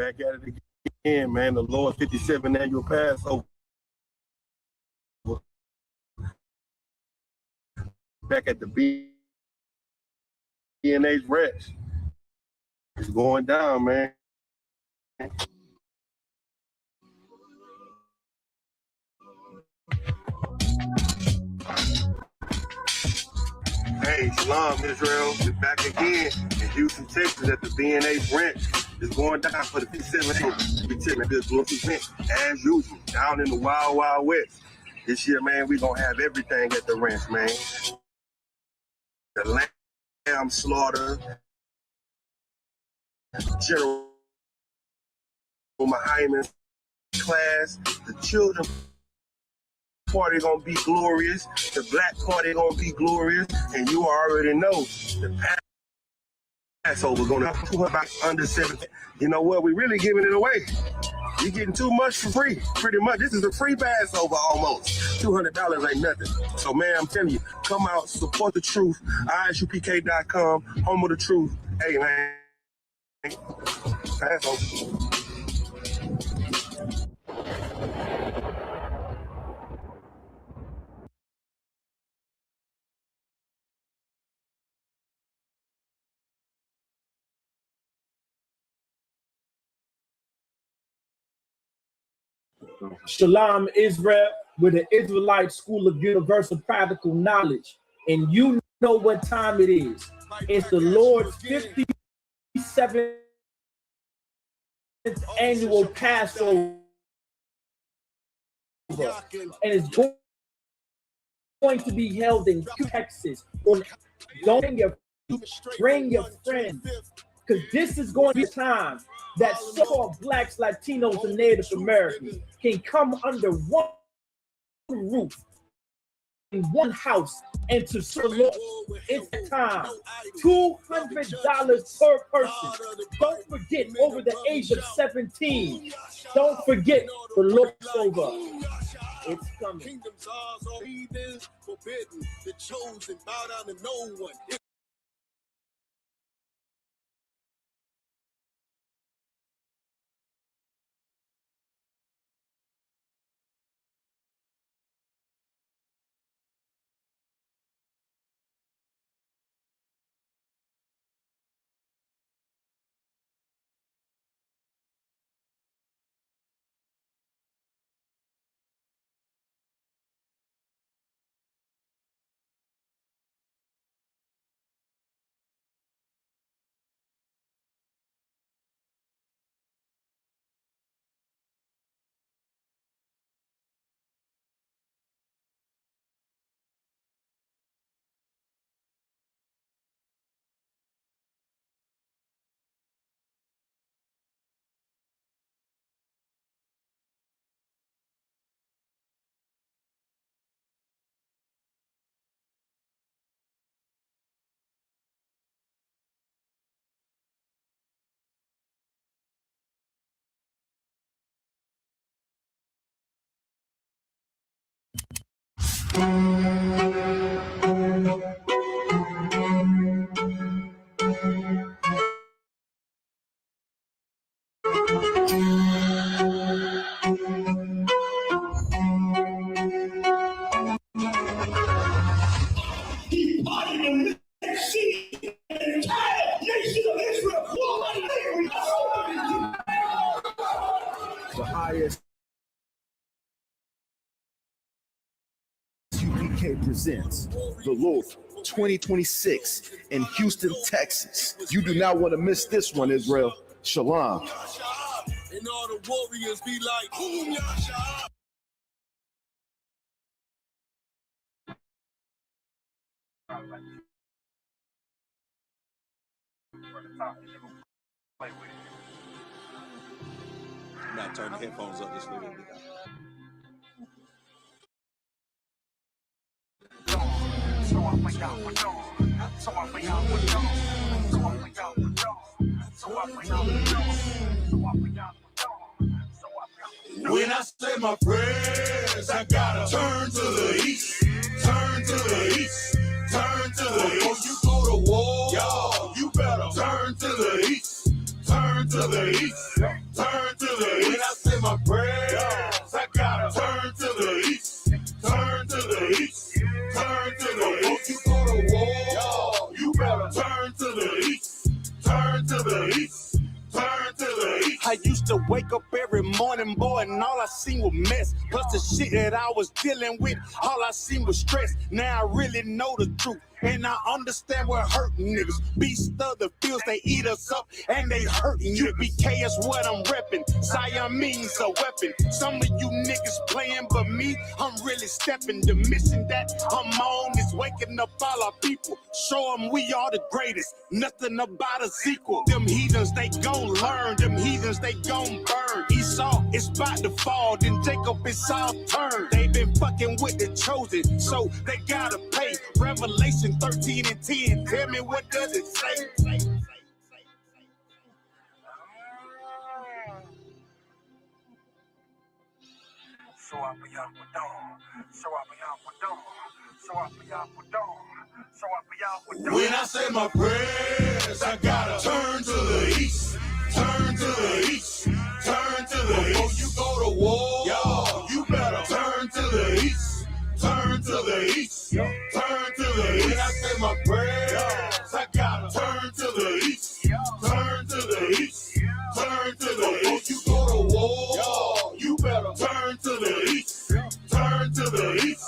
back at it again, man. The Lord's 57th annual Passover. Back at the B&H Ranch. It's going down, man. Hey, Shalom, Israel. We're back again in Houston, Texas at the B&H Ranch. It's going down for the 57th. We're taking this glorious event as usual, down in the Wild Wild West. This year, man, we're going to have everything at the ranch, man. The lamb slaughter, General Muhammad's class, the children party gonna be glorious, the black party gonna be glorious, and you already know the Passover gonna be under 7. You know what? We really giving it away. You're getting too much for free, pretty much. This is a free Passover almost. $200 ain't nothing. So, man, I'm telling you, come out, support the truth. I.S.U.P.K.com, home of the truth. Hey, man. Passover. Shalom, Israel, with the Israelite School of Universal Practical Knowledge. And you know what time it is. It's the Lord's 57th annual Passover. And it's going to be held in Texas. Don't bring your friends. Because this is going to be a time that so-called blacks, Latinos, and Native Americans can come under one roof, in one house, and to serve the Lord. It's time. $200 per person. Don't forget, over the age of 17. Don't forget the Lord's over. It's coming. Kingdoms are all heathens, forbidden. The chosen bow down to no one. The I.S.U.P.K presents the Lord 2026 in Houston, Texas. You do not want to miss this one, Israel. Shalom. And all the warriors be like, boom, Yasha. Now turn the headphones up just a little bit. When I say my prayers, I gotta turn to the east, turn to the east, turn to the east. Before you go to war, y'all, you better turn to the east, turn to the east, I used to wake up every morning, boy, and all I seen was mess. Plus the shit that I was dealing with, all I seen was stress. Now I really know the truth, and I understand what hurting niggas. Beast of the fields, they eat us up, and they hurting you. U.P.K is what I'm repping. Siamese a weapon. Some of you niggas playing, but me, I'm really stepping. The mission that I'm on is waking up all our people. Show them we are the greatest. Nothing about a sequel. Them heathens, they gon' learn. Them heathens, they gon' burn. Esau is about to fall. Then Jacob is all turned. They been fucking with the chosen, so they gotta pay. Revelation 13 and 10. Tell me, what does it say? When I say my prayers, I gotta turn to the east, turn to the east, turn to the east. Before you go to war, yo, you better turn to the east, turn to the east, turn to the east. When I say my prayers, I gotta turn to the east, turn to the east, turn to the east. Before you go to war, yo, you better turn to the east, turn to the east,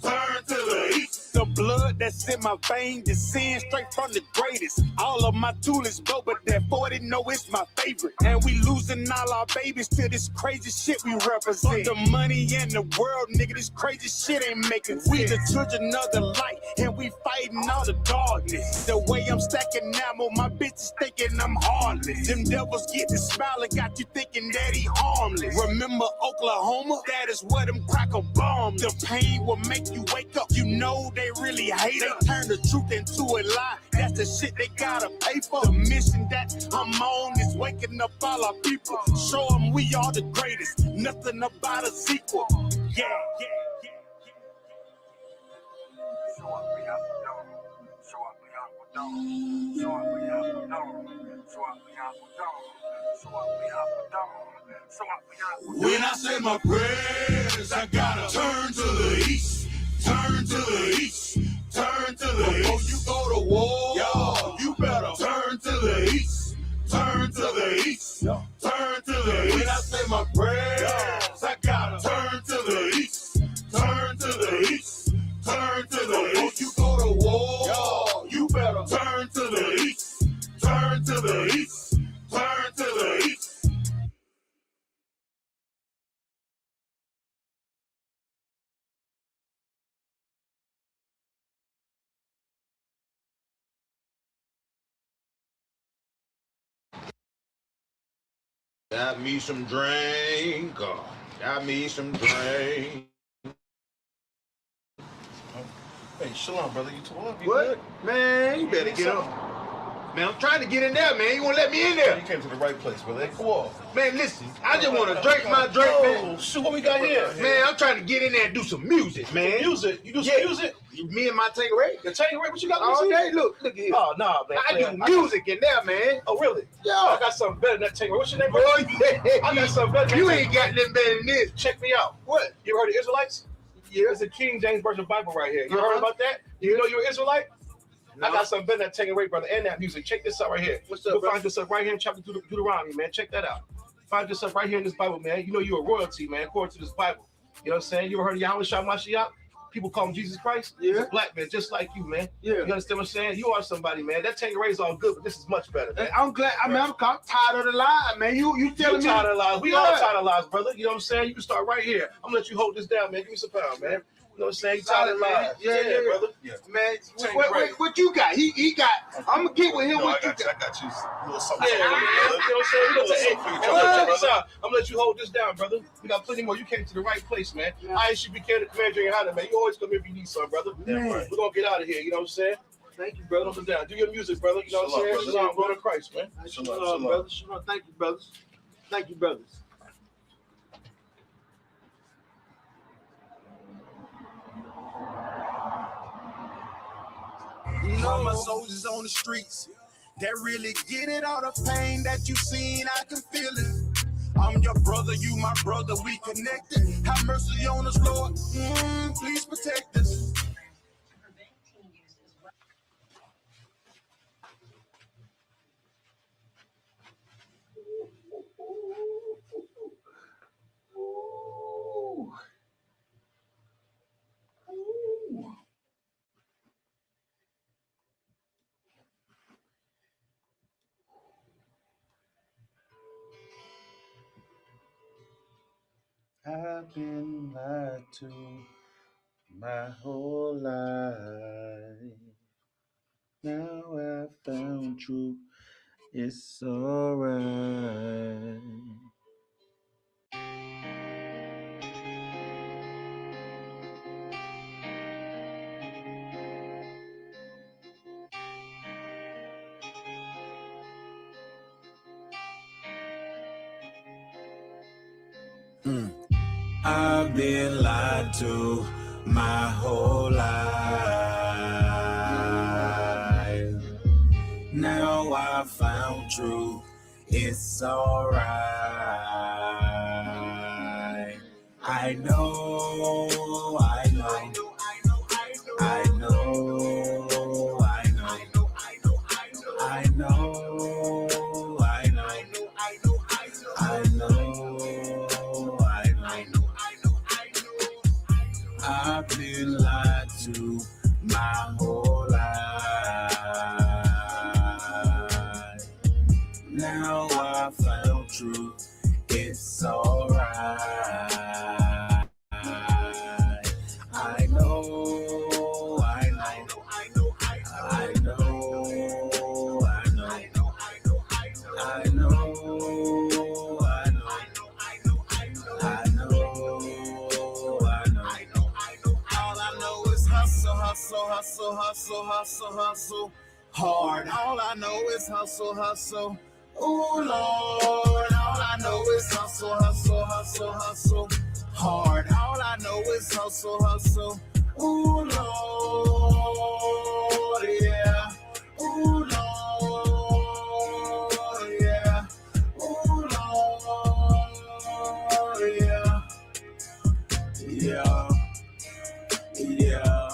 turn to the east. The blood that's in my veins descends straight from the greatest. All of my toolies go, but that 40 know it's my favorite. And we losing all our babies to this crazy shit we represent. The money and the world, nigga, this crazy shit ain't making sense. We the children of the light, and we fighting all the darkness. The way I'm stacking ammo, my bitches thinking I'm heartless. Them devils get the smile and got you thinking that he harmless. Remember Oklahoma? That is where them cracker bombs. The pain will make you wake up. You know they really hate it. They turn the truth into a lie. That's the shit they gotta pay for. The mission that I'm on is waking up all our people. Show them we are the greatest. Nothing about a sequel. Yeah, yeah, yeah. So up, we up, down. So up, we up, down. So up, we up, down. So up, we up, down. So up, we up, down. So up, we up, down. When I say my prayers, I gotta turn to the east. Turn to the east, turn to the east. Before you go to war, yo, you better turn to the east, turn to the east, turn to the east. When I say my prayers, I gotta turn to the east, turn to the east, turn to the east. Before you go to war, yo, you better turn to the east, turn to the east, turn to the east. Got me some drink, got me some drink. Hey, Shalom, brother. You too up? You What? good? Man, you better get up. Man, I'm trying to get in there, man. You won't let me in there. You came to the right place, brother. Hey, go off. Man, listen, I just want to drink my drink, man. Shoot, what we got here? Man, I'm trying to get in there and do some music, man. Music? You do some music? Me and my Tangeray. The Tangeray, what you got All music? day, look here. Oh, nah, man. I do music in there, man. Oh, really? Yeah. I got something better than that Tangeray. What's your name, bro? Oh, yeah. I got something better than You that ain't got nothing better than this. Check me out. What? You ever heard of Israelites? Yeah. It's a King James Version Bible right here. You heard about that? You know you're an Israelite? No. I got something better than that Tangeray, brother, and that music. Check this out right here. What's up, You'll bro? find yourself right here in chapter Deuteronomy, man. Check that out. Find yourself right here in this Bible, man. You know you're a royalty, man, according to this Bible. You know what I'm saying? You ever heard of YAHANNA? People call him Jesus Christ. Yeah. He's a black man, just like you, man. Yeah. You understand what I'm saying? You are somebody, man. That Tangeray is all good, but this is much better. Man. I'm glad. I mean, I'm tired of the lie, man. You telling me? Tired of lies. We Yeah. all tired of lies, brother. You know what I'm saying? You can start right here. I'm gonna let you hold this down, man. Give me some power, man. You know what I'm saying? You tired of lies. Yeah, brother. Yeah. Man, what you got? He got. I'm gonna get with him. What you got? I got you a little something. Yeah, you know what I'm saying? I'm gonna let you hold this down, brother. We got plenty more. You came to the right place, man. I.S.U.P.K, the commander in YAHANNA, man. You always come here if you need something, brother. We're gonna get out of here. You know what I'm saying? Thank you, brother. Hold down. Do your music, brother. You know what I'm saying? Shalom, brother Christ, man. Shalom, brother. Shalom. Thank you, brothers. Thank you, brothers. You know my soldiers on the streets that really get it, all the pain that you seen, I can feel it. I'm your brother, you my brother, we connected. Have mercy on us, Lord. Please protect us. I've been lied to my whole life. Now I found truth. It's alright. I've been lied to my whole life. Now I found truth. It's alright. I know, I know, I know, I know, I know, I know, I know, I've been lied to my whole life. Now I found truth. It's alright. I know, I know, I know, I know, I know, I know, all I know is hustle, hustle, hustle, hustle, hustle, hustle, hard. All I know is hustle, hustle. Oh Lord, all I know is hustle, hustle, hustle, hustle, hard. All I know is hustle, hustle. Oh Lord, yeah. Oh Lord, yeah. Oh Lord, yeah. Yeah. Yeah.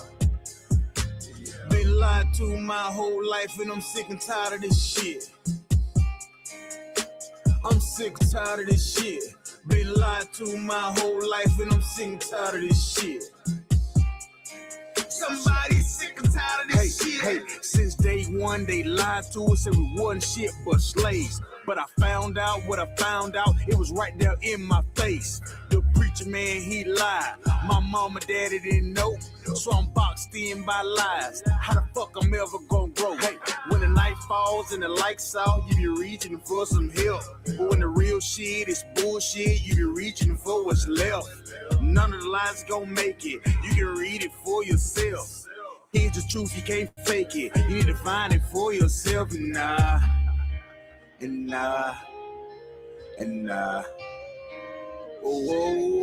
Been lied to my whole life and I'm sick and tired of this shit. I'm sick and tired of this shit. Been lied to my whole life and I'm sick and tired of this shit. Somebody's sick and tired of this shit. Hey, since day one they lied to us and we wasn't shit but slaves. But I found out what I found out, it was right there in my face. The preacher man, he lied. My mama, daddy didn't know, so I'm boxed in by lies. How the fuck I'm ever gonna grow? Hey, when the night falls and the lights out, you be reaching for some help. But when the real shit is bullshit, you be reaching for what's left. None of the lies gonna make it, you can read it for yourself. Here's the truth, you can't fake it, you need to find it for yourself. And nah, and nah, and nah. Oh,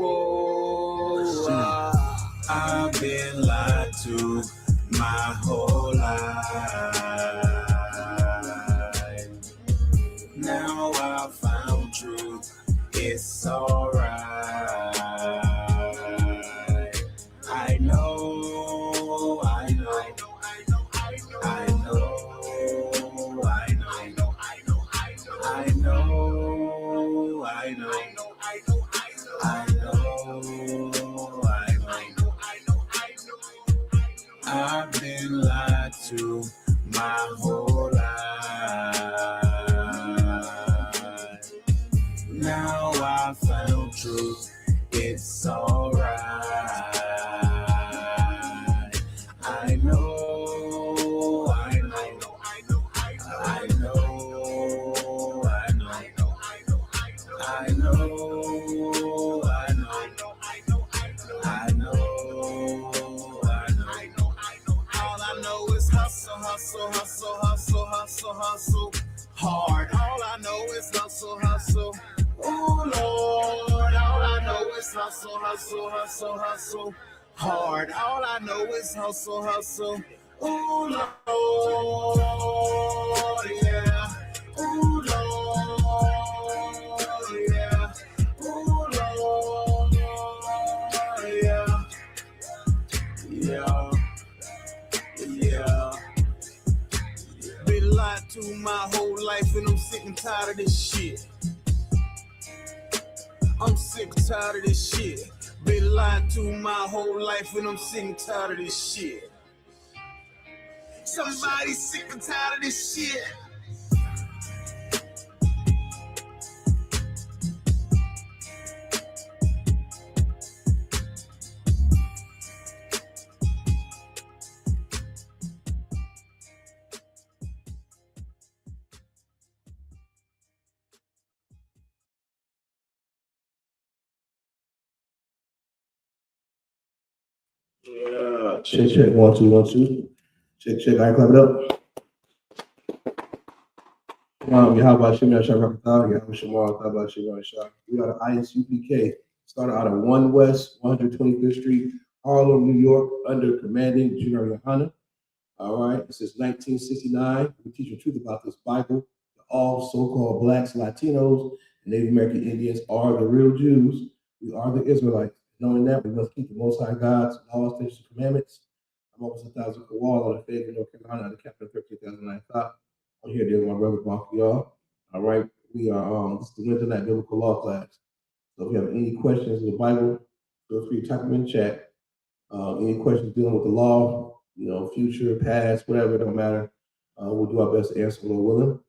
oh, oh, I've been lied to my whole life. Now I found truth. It's alright. I know, I know, I know, I know, I know, I know, I've been lied to my whole life. Now I found truth. It's alright. I know, I know, I know, I know, I know, I know, I know. All I know is hustle, hustle, hustle, hustle, hustle, hustle, hard. All I know is hustle, hustle. Oh Lord, all I know is hustle, hustle, hustle, hustle, hard. All I know is hustle, hustle. Oh Lord, yeah. Oh Lord, yeah. Oh Lord, yeah. Yeah. Yeah. Been lied to my whole life and I'm sick and tired of this shit. I'm sick and tired of this shit. Been lied to my whole life and I'm sick and tired of this shit. Somebody's sick and tired of this shit. Check, check, 1, 2, 1, 2. Check, check. I clap it up. Yahweh Shem Yahshua Rakatah, Yahweh Shemar, Yahweh Shem Yahshua. We are the I.S.U.P.K. Started out of 1 West, 125th Street, Harlem, New York, under commanding General YAHANNA. All right, since 1969, we teach the truth about this Bible. All so-called blacks, Latinos, and Native American Indians are the real Jews. We are the Israelites. Knowing that, we must keep the Most High God's laws, statutes, and commandments. I'm almost 1,000 for wall on the faith of North Carolina, the capital of 13,009 thought. I'm here dealing with my brother Mark, y'all. All right, we are this is the Wednesday night biblical law class. So if you have any questions in the Bible, feel free to type them in the chat. Any questions dealing with the law, future, past, whatever, it don't matter. We'll do our best to answer, Lord willing.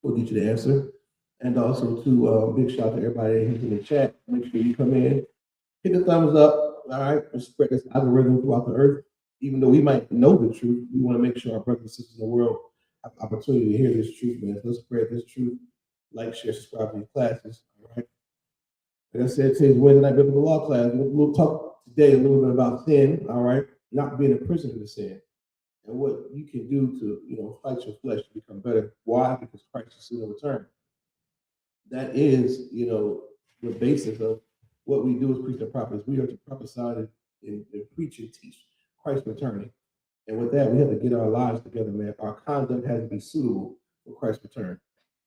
We'll get you the answer. And also, to big shout out to everybody who's in the chat. Make sure you come in, hit the thumbs up, all right, and spread this algorithm throughout the earth. Even though we might know the truth, we want to make sure our brothers and sisters in the world have opportunity to hear this truth, man. Let's spread this truth. Like, share, subscribe to these classes, all right? Like I said, today's Wednesday night biblical law class. We'll talk today a little bit about sin, all right? Not being a prisoner to sin, and what you can do to, fight your flesh to become better. Why? Because Christ is soon to return. That is, the basis of what we do as preaching and prophets. We are to prophesy and preach and teach Christ returning. And with that, we have to get our lives together, man. Our conduct has to be suitable for Christ's return.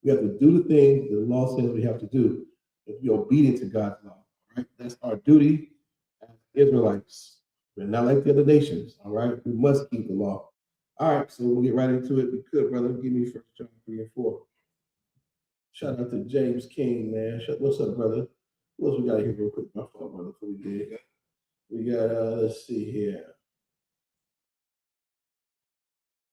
We have to do the things the law says we have to do if we're obedient to God's law. Right? That's our duty as Israelites. We're not like the other nations. All right, we must keep the law. All right, so we'll get right into it. We could, brother, give me 1 John 3 and 4. Shout out to James King, man. What's up, brother? What else we got here real quick? My fault, brother. Before we did, we got let's see here.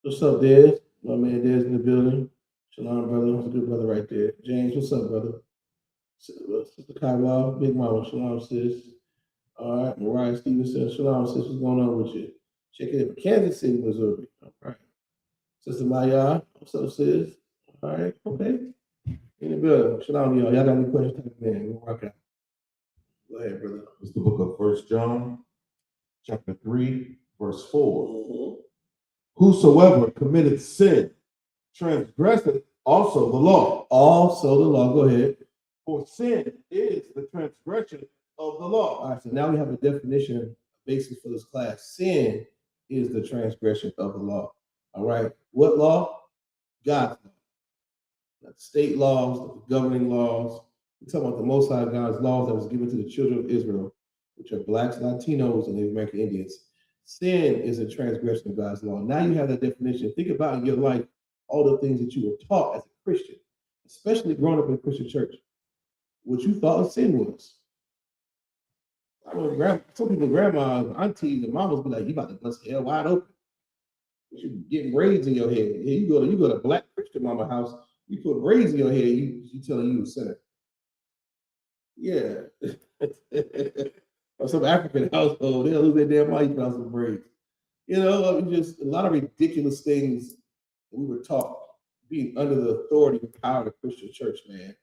What's up, Des? My man Des in the building. Shalom, brother. That's a good brother right there. James, what's up, brother? Sister Kaiwa, Big Mama, shalom, sis. All right, Mariah Stevenson, shalom, sis. What's going on with you? Check it out. Kansas City, Missouri. All right. Sister Maya, what's up, sis? All right, okay. In the building. Shalom, y'all. Y'all got any questions? Type them in. We'll rock out. Go ahead, brother. It's the book of 1 John, chapter 3, verse 4. Mm-hmm. Whosoever committeth sin transgresseth also the law. Also the law. Go ahead. For sin is the transgression of the law. All right, so now we have a definition, basis for this class. Sin is the transgression of the law. All right. What law? God's law. Not state laws, the governing laws. We're talking about the Most High God's laws that was given to the children of Israel, which are blacks, Latinos, and Native American Indians. Sin is a transgression of God's law. Now you have that definition. Think about in your life all the things that you were taught as a Christian, especially growing up in a Christian church, what you thought sin was. I mean, some people, grandmas, aunties, and mamas be like, "You about to bust hell wide open. You should get braids in your head." Yeah, you go to black Christian mama house, you put braids in your head, you telling you a sinner. Yeah. Or some African household, they'll lose their damn mind, you put out some braids. Just a lot of ridiculous things that we were taught being under the authority and power of the Christian church, man,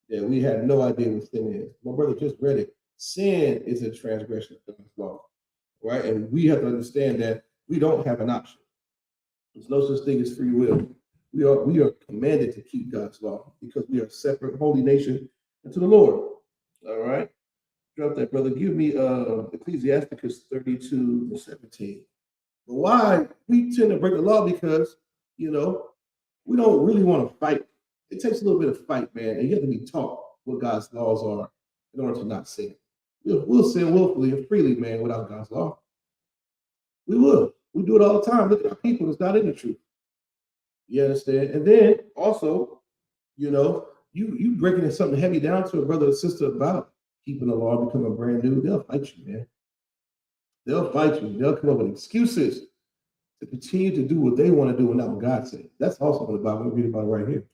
that we had no idea what sin is. My brother just read it. Sin is a transgression of God's law, right? And we have to understand that we don't have an option. There's no such thing as free will. We are commanded to keep God's law because we are a separate holy nation unto the Lord. All right. Drop that, brother. Give me Ecclesiasticus 32:17. But why we tend to break the law? Because we don't really want to fight. It takes a little bit of fight, man, and you have to be taught what God's laws are in order to not sin. We'll sin willfully and freely, man, without God's law. We will. We do it all the time. Look at our people that's not in the truth. You understand? And then also, you breaking something heavy down to a brother or sister about keeping the law, becoming brand new, they'll fight you, man. They'll fight you. They'll come up with excuses to continue to do what they want to do and not what God said. That's also in the Bible. We read about it right here.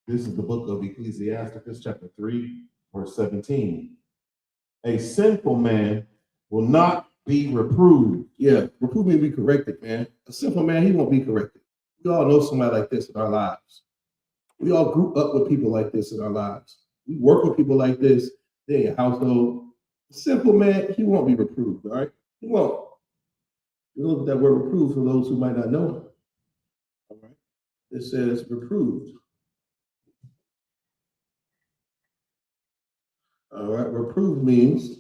This is the book of Ecclesiasticus, chapter 3, verse 17. A sinful man will not be reproved. Yeah, reprove me, be corrected, man. A sinful man, he won't be corrected. We all know somebody like this in our lives. We all grew up with people like this in our lives. We work with people like this. They're in your household. A simple man, he won't be reproved, all right? He won't. We look at that word reprove for those who might not know. All right. It says reproved. All right. Reproved means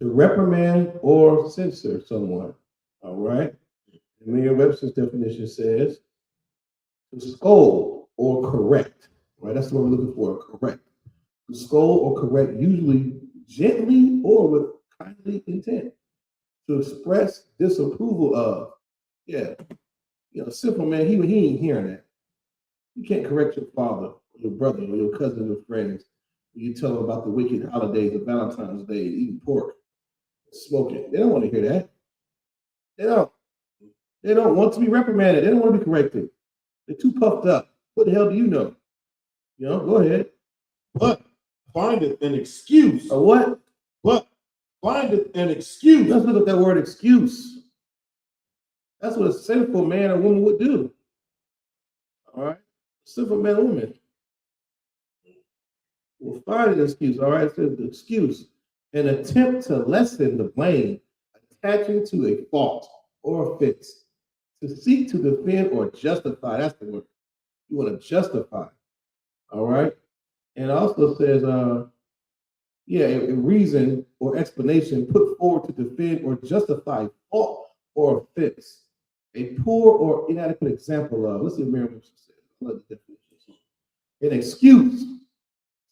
to reprimand or censor someone. All right. And Merriam-Webster's definition says to scold or correct. Right. That's what we're looking for. Correct. To scold or correct, usually gently or with kindly intent. To express disapproval of. Yeah. You know, a simple man, he ain't hearing that. You can't correct your father, or your brother, or your cousin, or friends. You tell them about the wicked holidays of Valentine's Day, eating pork, smoking. They don't want to hear that. They don't. They don't want to be reprimanded. They don't want to be corrected. They're too puffed up. What the hell do you know? You know, go ahead. But findeth an excuse. A what? But findeth an excuse. Let's look at that word excuse. That's what a sinful man or woman would do. All right? Sinful man or woman will find an excuse. All right? It says the excuse. An attempt to lessen the blame attaching to a fault or offense. To seek to defend or justify. That's the word. You want to justify. All right? And it also says, a reason or explanation put forward to defend or justify fault or offense. A poor or inadequate example of, let's see what Merriam-Webster says. I love the definition. An excuse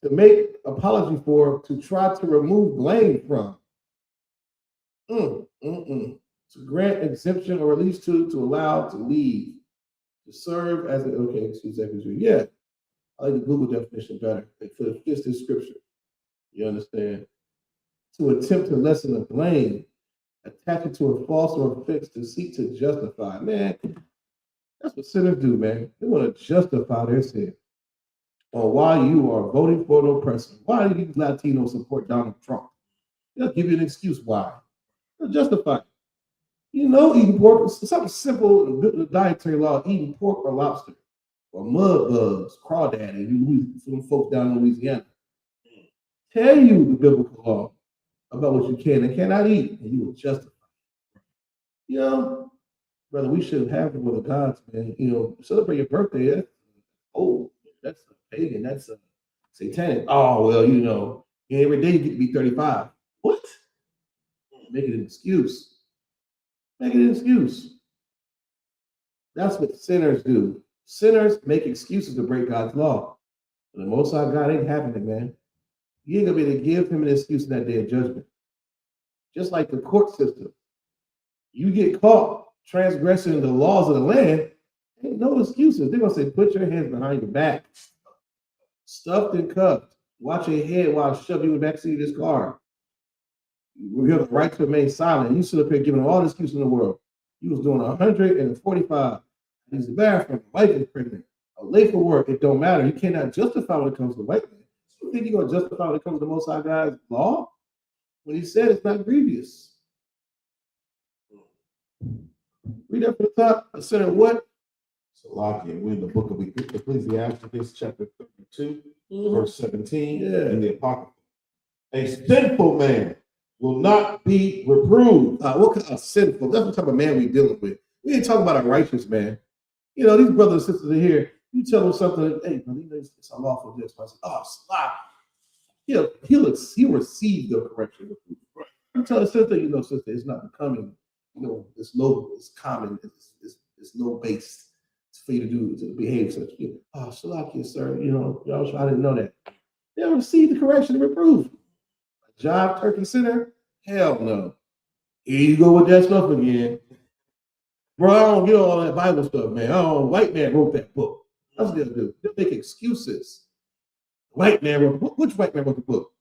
to make apology for, to try to remove blame from. To grant exemption or release to allow, to leave, to serve as yeah. I like the Google definition better. It fits this scripture. You understand? To attempt to lessen the blame, attach it to a false or offense, to seek to justify. Man, that's what sinners do, man. They want to justify their sin. Or why you are voting for an oppressor. Why do these Latinos support Donald Trump? They'll give you an excuse why. They'll justify it. You know, eating pork, something simple, dietary law, eating pork or lobster, or mud bugs, crawdaddy, some folks down in Louisiana. Tell you the biblical law about what you can and cannot eat, and you will justify it. You know, brother, we should have the will of God, man. You know, celebrate your birthday. That's a pagan, that's a satanic. Oh, well, you know, every day you get to be 35. What? Make it an excuse. Make it an excuse. That's what sinners do. Sinners make excuses to break God's law. But the Most High God ain't having it, man. You ain't gonna be able to give him an excuse in that day of judgment. Just like the court system. You get caught transgressing the laws of the land, ain't no excuses. They're gonna say, put your hands behind your back. Stuffed and cuffed. Watch your head while I shove you in the backseat of this car. We have the right to remain silent. You sit up here giving all the excuses in the world. You was doing 145. Use the bathroom. Wife is pregnant. Late for work. It don't matter. You cannot justify when it comes to white men. You think you're gonna justify when it comes to the Most High God's law? When he said it's not grievous. Read up at the top. I said what? Salakia, we're in the book of Ecclesiastes, chapter 32, verse 17, in the Apocrypha. A sinful man will not be reproved. What kind of sinful? That's what type of man we're dealing with. We ain't talking about a righteous man. You know, these brothers and sisters are here. You tell them something, hey, brother, it's unlawful this. I say, oh, stop. He'll receive the correction. You tell a sister, you know, sister, it's not becoming, you know, it's low, it's common, it's low based for you to behave such. Oh, Shalakia, sir, you know, I didn't know that. They'll receive the correction and reproof. A job turkey sinner? Hell no. Here you go with that stuff again. Bro, I don't get all that Bible stuff, man. White man wrote that book. That's what they'll do. They'll make excuses. White man wrote the book. Which white man wrote the book?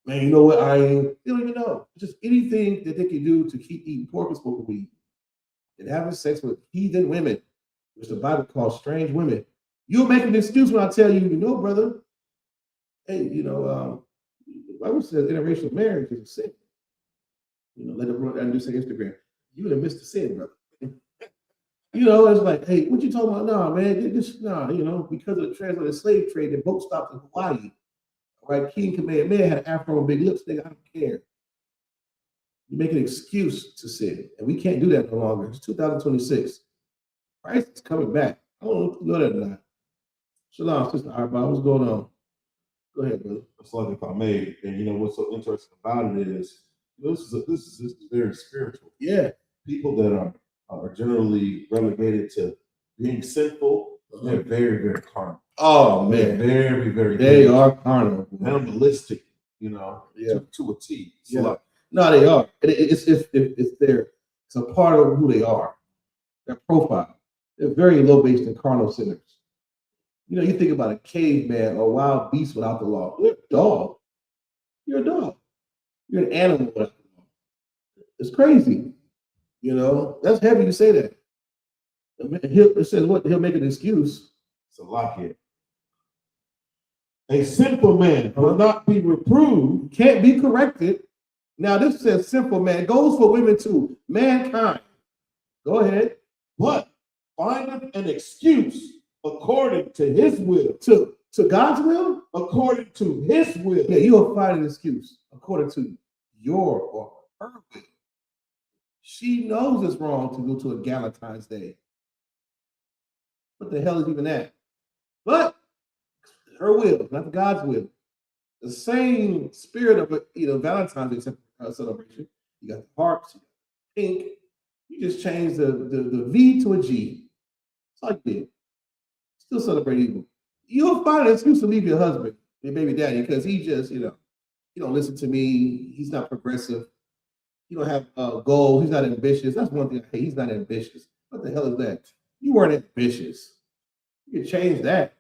Man, you know what? They don't even know. Just anything that they can do to keep eating pork and smoking weed and having sex with heathen women, which the Bible calls strange women. You'll make an excuse when I tell you, you know, brother, hey, you know, the Bible says interracial marriage is a sin. You know, let everyone do say Instagram. You would have missed the sin, brother. You know, it's like, hey, what you talking about? No, man, you know, because of the transatlantic slave trade, the boat stopped in Hawaii. Right, King Kamehameha had an afro and big lips. Nigga, I don't care. You make an excuse to sin, and we can't do that no longer. It's 2026. Christ is coming back. I don't know if you know that or not. Shalom, Sister Arba, what's going on? Go ahead, brother. It's like if I may, and you know what's so interesting about it is this is very spiritual. Yeah. People that are generally relegated to being sinful, they're very, very carnal. Oh man, they're very, very. They are carnal, animalistic. You know, to a T. So yeah. No, they are. It's a part of who they are. Their profile. They're very low based and carnal sinners. You know, you think about a caveman or a wild beast without the law. You're a dog. You're a dog. You're an animal without the law. It's crazy. You know, that's heavy to say that. It says what? He'll make an excuse. It's a lot here. A sinful man will not be reproved, can't be corrected. Now, this says sinful man. It goes for women too. Mankind. Go ahead. But findeth an excuse according to his will. To God's will? According to his will. Yeah, you'll find an excuse according to your or her will. She knows it's wrong to go to a Valentine's Day. What the hell is even that? But her will, not God's will. The same spirit of Valentine's Day celebration. You got the hearts, you got the pink. You just changed the V to a G. That's all you did. Still celebrate evil. You'll find an excuse to leave your husband, your baby daddy, because he just, he don't listen to me. He's not progressive. He don't have a goal. He's not ambitious. That's one thing I hate. He's not ambitious. What the hell is that? You weren't ambitious. You can change that.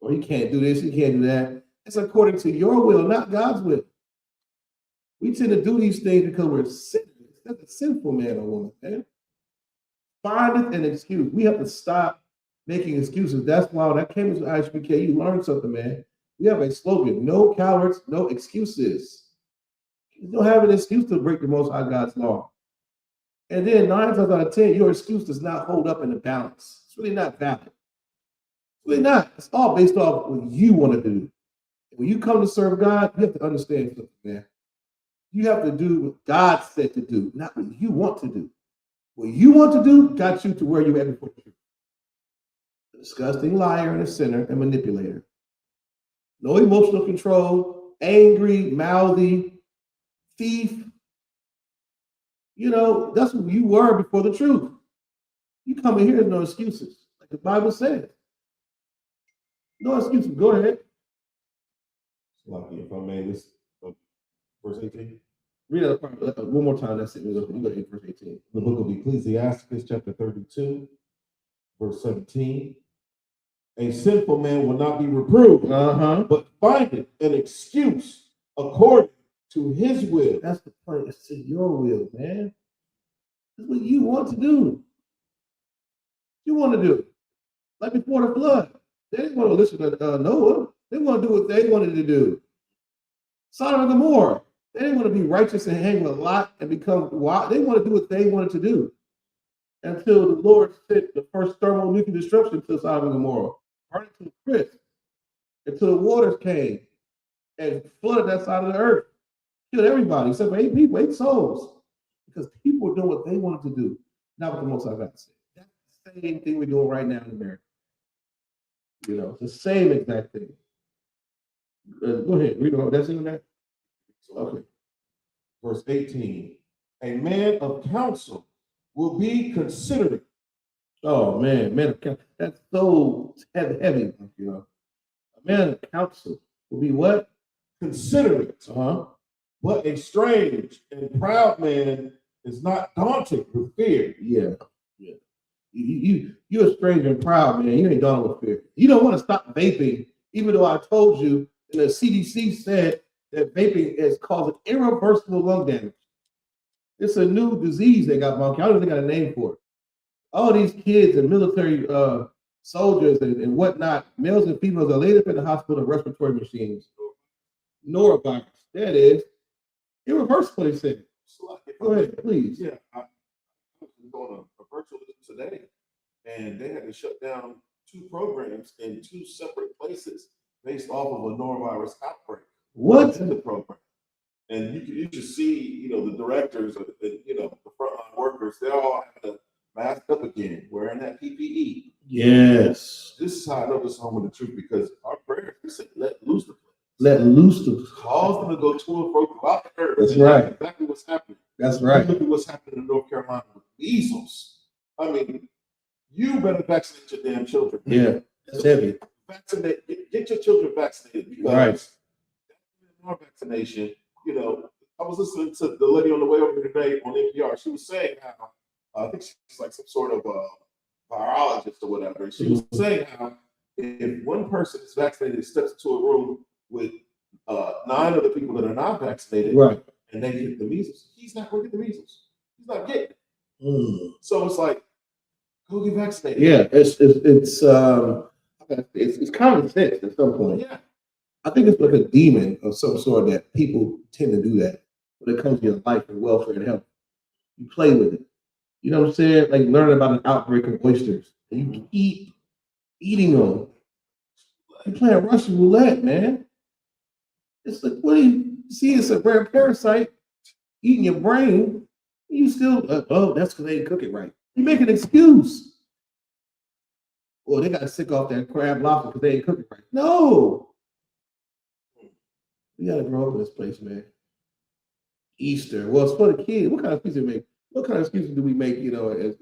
Or he can't do this, he can't do that. It's according to your will, not God's will. We tend to do these things because we're sinners. That's a sinful man or woman, man. Find an excuse. We have to stop making excuses. That's why when I came to I.S.U.P.K, you learned something, man. We have a slogan: no cowards, no excuses. You don't have an excuse to break the Most High God's law. And then 9 times out of 10, your excuse does not hold up in the balance. It's really not valid. It's really not. It's all based off what you want to do. When you come to serve God, you have to understand something, man. You have to do what God said to do, not what you want to do. What you want to do got you to where you had before. A disgusting liar and a sinner and manipulator. No emotional control, angry, mouthy, thief. That's what you were before the truth. You come in here with no excuses, like the Bible says. No excuses. Go ahead. Lucky if I may, this verse 18. Read it one more time. That's it. You go to verse 18. The book of Ecclesiastes, chapter 32, verse 17. A sinful man will not be reproved, but findeth an excuse according to his will. That's the point. It's to your will, man. That's what you want to do. You want to do. Like before the flood. They didn't want to listen to Noah. They want to do what they wanted to do. Sodom and Gomorrah. They didn't want to be righteous and hang with Lot and become wild. They want to do what they wanted to do. Until the Lord sent the first thermonuclear destruction to Sodom and Gomorrah. Burning to the crisp. Until the waters came and flooded that side of the earth. Killed everybody except for 8 people, 8 souls. Because people were doing what they wanted to do, not what the Most High God said. That's the same thing we're doing right now in America. It's the same exact thing. Go ahead, read on. That's in that. Okay. Verse 18. A man of counsel will be considerate. Oh man of counsel. That's so heavy. A man of counsel will be what? Considerate. But a strange and proud man is not daunted with fear. Yeah. You're a strange and proud man. You ain't daunted with fear. You don't want to stop vaping, even though I told you, and the CDC said that vaping is causing irreversible lung damage. It's a new disease they got, Monkey. I don't even got a name for it. All these kids and military soldiers and whatnot, males and females, are laid up in the hospital with respiratory machines. Norovirus. There it is. Irreversible, they said. Go ahead, please. Yeah, I was going a virtual today, and they had to shut down 2 programs in 2 separate places based off of a norovirus outbreak. What? In the program. And you should see, the directors, the frontline workers, they're all having to mask up again, wearing that PPE. Yes. This is how I know this is home of the truth, because our prayers, they say, let loose the place. Let loose the cause them to go to and fro throughout the earth. That's right. That's exactly what's happening. That's right. Look at what's happening in North Carolina with measles. I mean, you better vaccinate your damn children. Yeah, that's heavy. Vaccinate, get your children vaccinated, because our vaccination, I was listening to the lady on the way over here today on NPR. She was saying how, I think she's like some sort of virologist or whatever. And she was saying how if one person is vaccinated, steps into a room with 9 other people that are not vaccinated, right, and they get the measles, he's not going to get the measles. He's not getting it. So it's like, go get vaccinated. Yeah, it's common sense at some point. Yeah. I think it's like a demon of some sort that people tend to do that when it comes to your life and welfare and health. You play with it. You know what I'm saying? Like learning about an outbreak of oysters. And you keep eating them. You're playing Russian roulette, man. It's like, what do you see? It's a rare parasite eating your brain. You still, that's because they didn't cook it right. You make an excuse. Well, they got sick off that crab lobster because they didn't cook it right. No. We gotta grow up in this place, man. Easter. Well, it's for the kids. What kind of excuses do we make? What kind of excuses do we make, as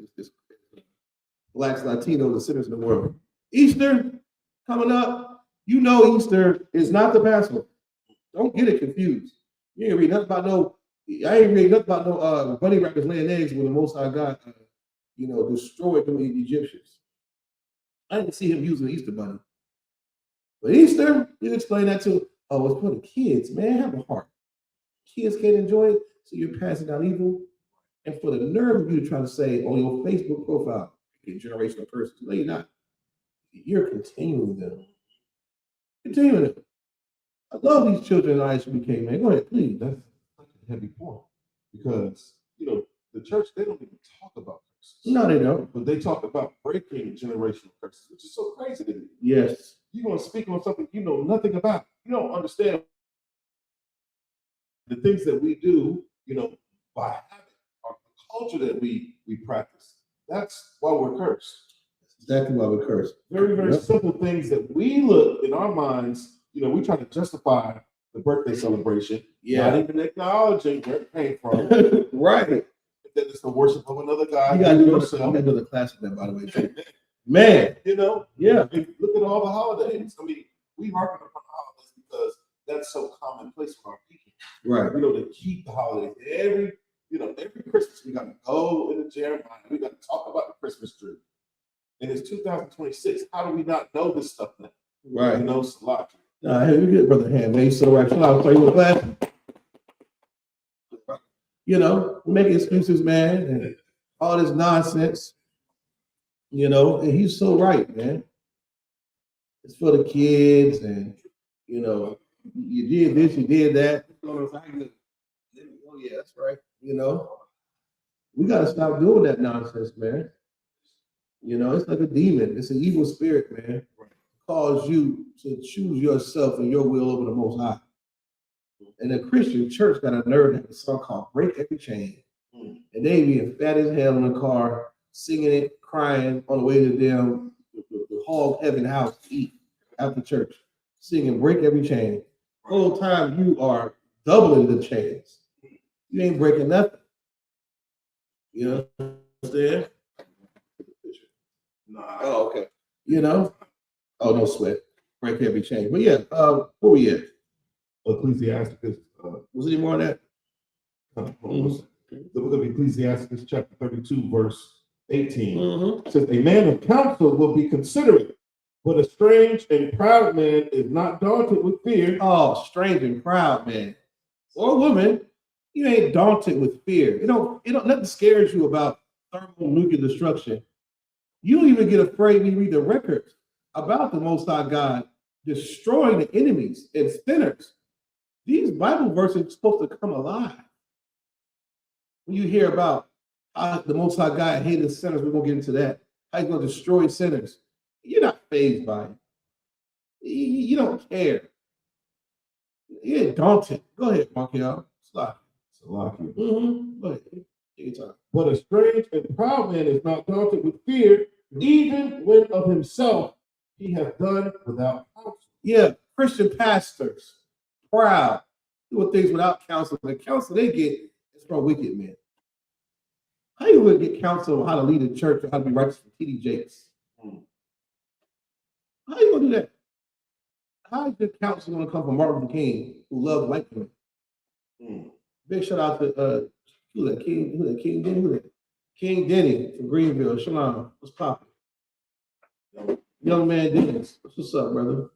Blacks, Latinos, and sinners in the world? Easter coming up. Easter is not the Passover. Don't get it confused. You ain't read nothing about I ain't read nothing about no bunny rabbits laying eggs when the Most High God, destroyed them Egyptians. I didn't see him using the Easter bunny. But Easter, you explain that to, it's for the kids, man. Have a heart. Kids can't enjoy it, so you're passing down evil. And for the nerve of you to try to say on your Facebook profile, you're a generational person. No, you're not. You're continuing them. I love these children in I.S.U.P.K, man. Go ahead, please. That's such a heavy point, because, the church, they don't even talk about curses. No, they don't. But they talk about breaking generational curses, which is so crazy to me. Yes. You're going to speak on something you know nothing about. You don't understand the things that we do, by habit, or the culture that we practice. That's why we're cursed. That's exactly why we're cursed. Very, very simple things that we look in our minds, we try to justify the birthday celebration, not even acknowledging where it came from. Right. That it's the worship of another God. You gotta do the class with that, by the way, too. Man. Yeah. Look at all the holidays. I mean, we harken upon the holidays because that's so commonplace for our people. Right. To keep the holidays. Every Christmas, we got to go into Jeremiah. We got to talk about the Christmas tree. And it's 2026. How do we not know this stuff now? Right. It's a lot. Hey, we good, Brother Ham. Man, so right. I'll tell you what class. Making excuses, man, and all this nonsense. And he's so right, man. It's for the kids, and you did this, you did that. Oh yeah, that's right. We gotta stop doing that nonsense, man. It's like a demon. It's an evil spirit, man. Cause you to choose yourself and your will over the Most High. And the Christian church got a nerve to have a song called "Break Every Chain," and they being fat as hell in the car, singing it, crying on the way to the hog heaven house to eat after church, singing "Break Every Chain." The whole time you are doubling the chains. You ain't breaking nothing. You understand? Oh, okay. Oh, no sweat. Break every chain. But yeah, where we at? Ecclesiasticus. Was any more on that? The book of Ecclesiasticus, chapter 32, verse 18. Says, a man of counsel will be considerate, but a strange and proud man is not daunted with fear. Oh, strange and proud man. Or woman, you ain't daunted with fear. Nothing scares you about thermonuclear destruction. You don't even get afraid when you read the records about the Most High God destroying the enemies and sinners. These Bible verses are supposed to come alive. When you hear about how the Most High God hated sinners, we're going to get into that. How he's going to destroy sinners. You're not fazed by it. You don't care. You're daunted. Go ahead, Markel. Salakia. Anytime. But a strange and proud man is not daunted with fear, even when of himself he hath done without counsel. Yeah, Christian pastors, proud, doing things without counsel. The counsel they get is from wicked men. How you would get counsel on how to lead a church or how to be righteous from T.D. Jakes? How you gonna do that? How is the counsel gonna come from Martin Luther King, who loved white women? Big shout out to King Denny from Greenville. Shalom, what's poppin'? Young man Dennis, what's up, brother?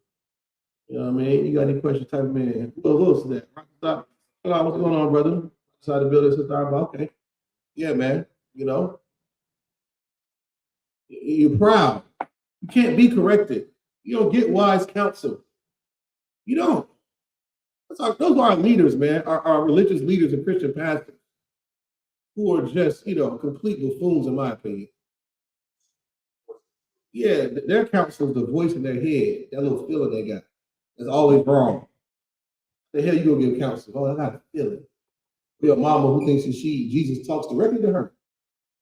You know what I mean? You got any questions, type of man. Who else is that? Stop. What's going on, brother? Inside the building, sister. Okay. Yeah, man. You know, you're proud. You can't be corrected. You don't get wise counsel. You don't. Those are our leaders, man. Our religious leaders and Christian pastors who are just, complete buffoons, in my opinion. Yeah, their counsel is the voice in their head, that little feeling they got. It's always wrong. The hell you gonna give counsel? Oh, I got a feeling. Your mama who thinks that Jesus talks directly to her.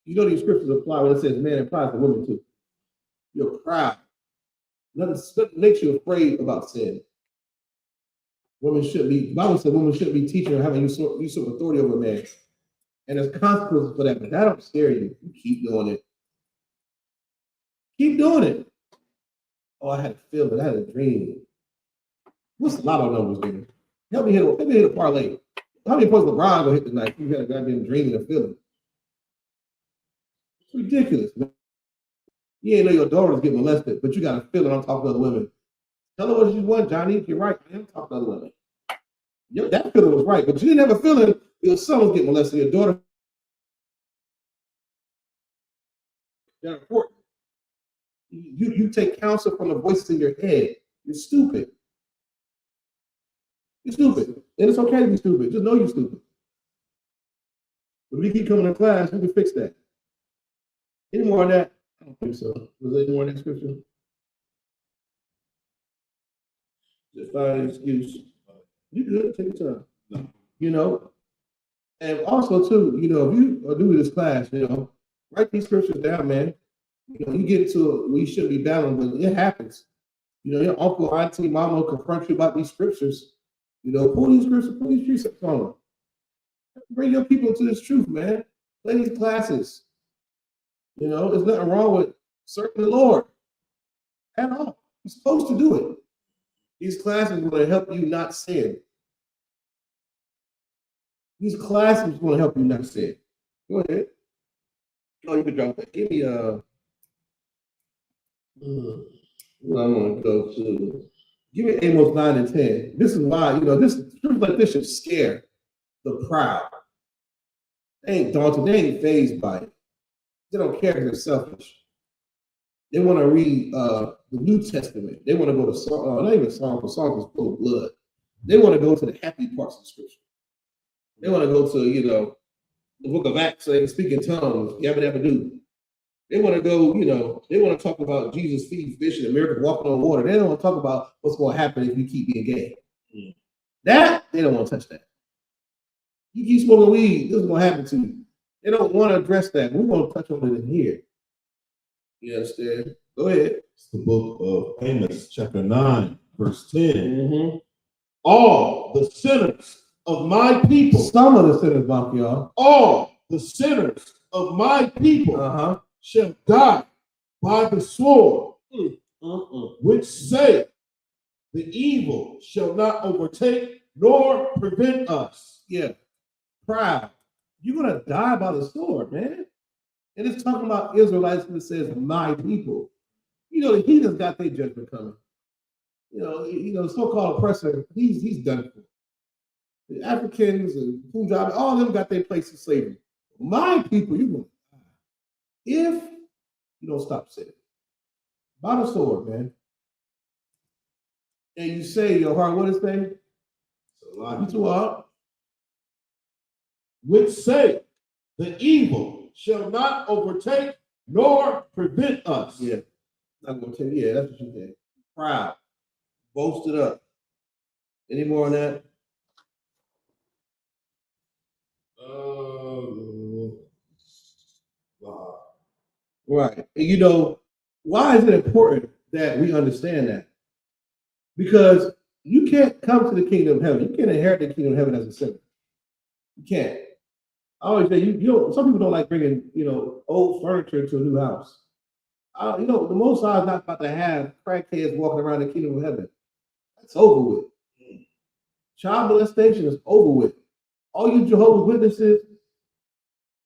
You know these scriptures apply when it says man applies to women too. You're proud. Nothing makes you afraid about sin. The Bible said women shouldn't be teaching or having use of authority over man. And there's consequences for that, but that don't scare you. You keep doing it. Keep doing it. Oh, I had a feeling, I had a dream. What's the lotto numbers, nigga? Help me hit a parlay. How many points LeBron gonna hit tonight? You got a goddamn dream and a feeling. It's ridiculous, man. You ain't know your daughters get molested, but you got a feeling I'm talking to other women. Tell her what you want, Johnny. You're right. I am talking to other women. That feeling was right, but you didn't have a feeling your son was getting molested. Your daughter. That's important. You take counsel from the voices in your head. You're stupid. You're stupid. And it's okay to be stupid. Just know you're stupid. But if you keep coming to class, we can fix that. Any more on that? I don't think so. Was there any more in that scripture? Just find an excuse. You good, take your time. No. And also too, if you are doing this class, write these scriptures down, man. You get to we shouldn't be battling, but it happens. Your uncle, auntie, mama confront you about these scriptures. Pull these precepts on them. Bring your people to this truth, man. Play these classes. There's nothing wrong with serving the Lord at all. You're supposed to do it. These classes will help you not sin. These classes will help you not sin. Go ahead. Oh, you can drop that. Give me what I'm gonna go to. Give me Amos 9 and 10. This is why, this truth like this should scare the proud. They ain't daunted, they ain't fazed by it. They don't care because they're selfish. They want to read the New Testament. They want to go to Psalm, not even Psalm, because Psalm is full of blood. They want to go to the happy parts of the scripture. They want to go to, the book of Acts so they can speak in tongues. You ever do. They want to go, they want to talk about Jesus feeding fish and America walking on water. They don't want to talk about what's going to happen if you keep being gay. That, they don't want to touch that. You keep smoking weed, this is going to happen to you. They don't want to address that. We're going to touch on it in here. You understand? Go ahead. It's the book of Amos, chapter 9, verse 10. All the sinners of my people. Some of the sinners, y'all. All the sinners of my people shall die by the sword, which say the evil shall not overtake nor prevent us. Yeah. Proud. You're going to die by the sword, man. And it's talking about Israelites when it says my people. The heathens got their judgment coming. The so-called oppressor, he's done for. The Africans and Punjab, all of them got their place in slavery. My people, you're going to die if you don't stop sinning. By the sword, man. And you say your heart, what is that? You too hard. Which say the evil shall not overtake nor prevent us. Yeah. I'm going to tell you, that's what you said. Proud. Boasted up. Any more on that? Right. And you know, why is it important that we understand that? Because you can't come to the kingdom of heaven. You can't inherit the kingdom of heaven as a sinner. You can't. I always say you don't. Some people don't like bringing old furniture to a new house. The Most High is not about to have crackheads walking around the kingdom of heaven. That's over with. Child molestation is over with. All you Jehovah's Witnesses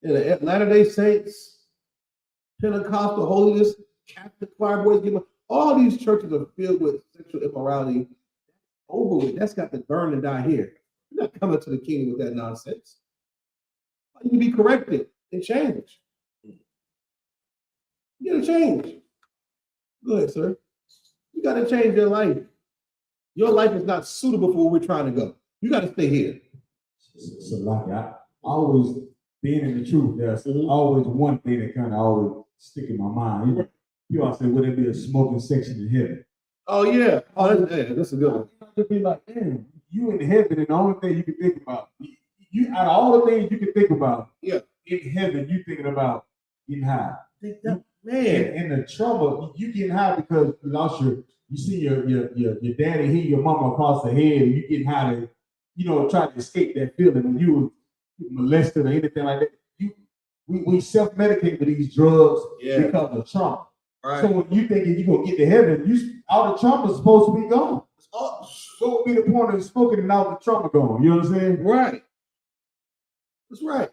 and the Latter-day Saints, Pentecostal holiness, Catholic choir boys, all these churches are filled with sexual immorality. Over with. That's got to burn and die here. You're not coming to the kingdom with that nonsense. You can be corrected and change. You got to change. Go ahead, sir. You got to change your life. Your life is not suitable for where we're trying to go. You got to stay here. So like I always being in the truth, there's always one thing that kind of always stick in my mind. People always say, would there be a smoking section in heaven? Oh yeah. Oh, that's a good one. Just be like, damn, you in heaven, and the only thing you can think about, you out of all the things you can think about, in heaven, you thinking about getting high. Man, and the trouble, you getting high because you lost you see your daddy hit your mama across the head, and you getting high to, try to escape that feeling when you were molested or anything like that. We self-medicate with these drugs because of trauma. Right. So when you thinking you're gonna get to heaven, all the trauma is supposed to be gone. What would be the point of smoking and all the trauma gone? You know what I'm saying? Right. That's right.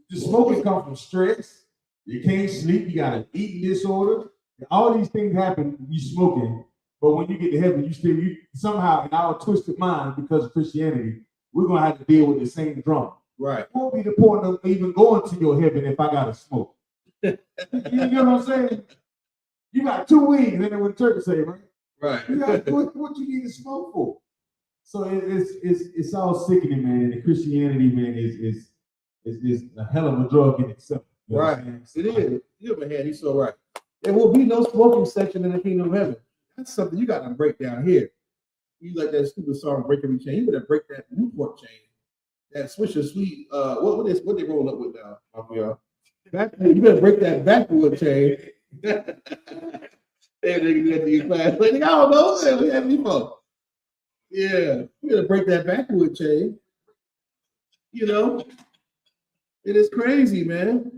The smoking comes from stress. You can't sleep. You got an eating disorder. All these things happen when you smoking. But when you get to heaven, you somehow in our twisted mind, because of Christianity, we're gonna have to deal with the same drama. Right. What would be the point of even going to your heaven if I gotta smoke? You know what I'm saying? You got 2 weeks, and then what the church say, right? Right. You got, what you need to smoke for? So it's all sickening, man. And Christianity, man, is a hell of a drug in itself. Right. It is. You're my hand. You're so right. There will be no smoking section in the kingdom of heaven. That's something you got to break down here. You like that stupid song, Break Every Chain. You better break that Newport chain. That Swisher Sweet. What they rolling up with now? You better break that backwood chain. Hey, nigga, get to your class. Like, I don't know. What you have me for? Yeah, you gotta break that backwood chain. It is crazy, man.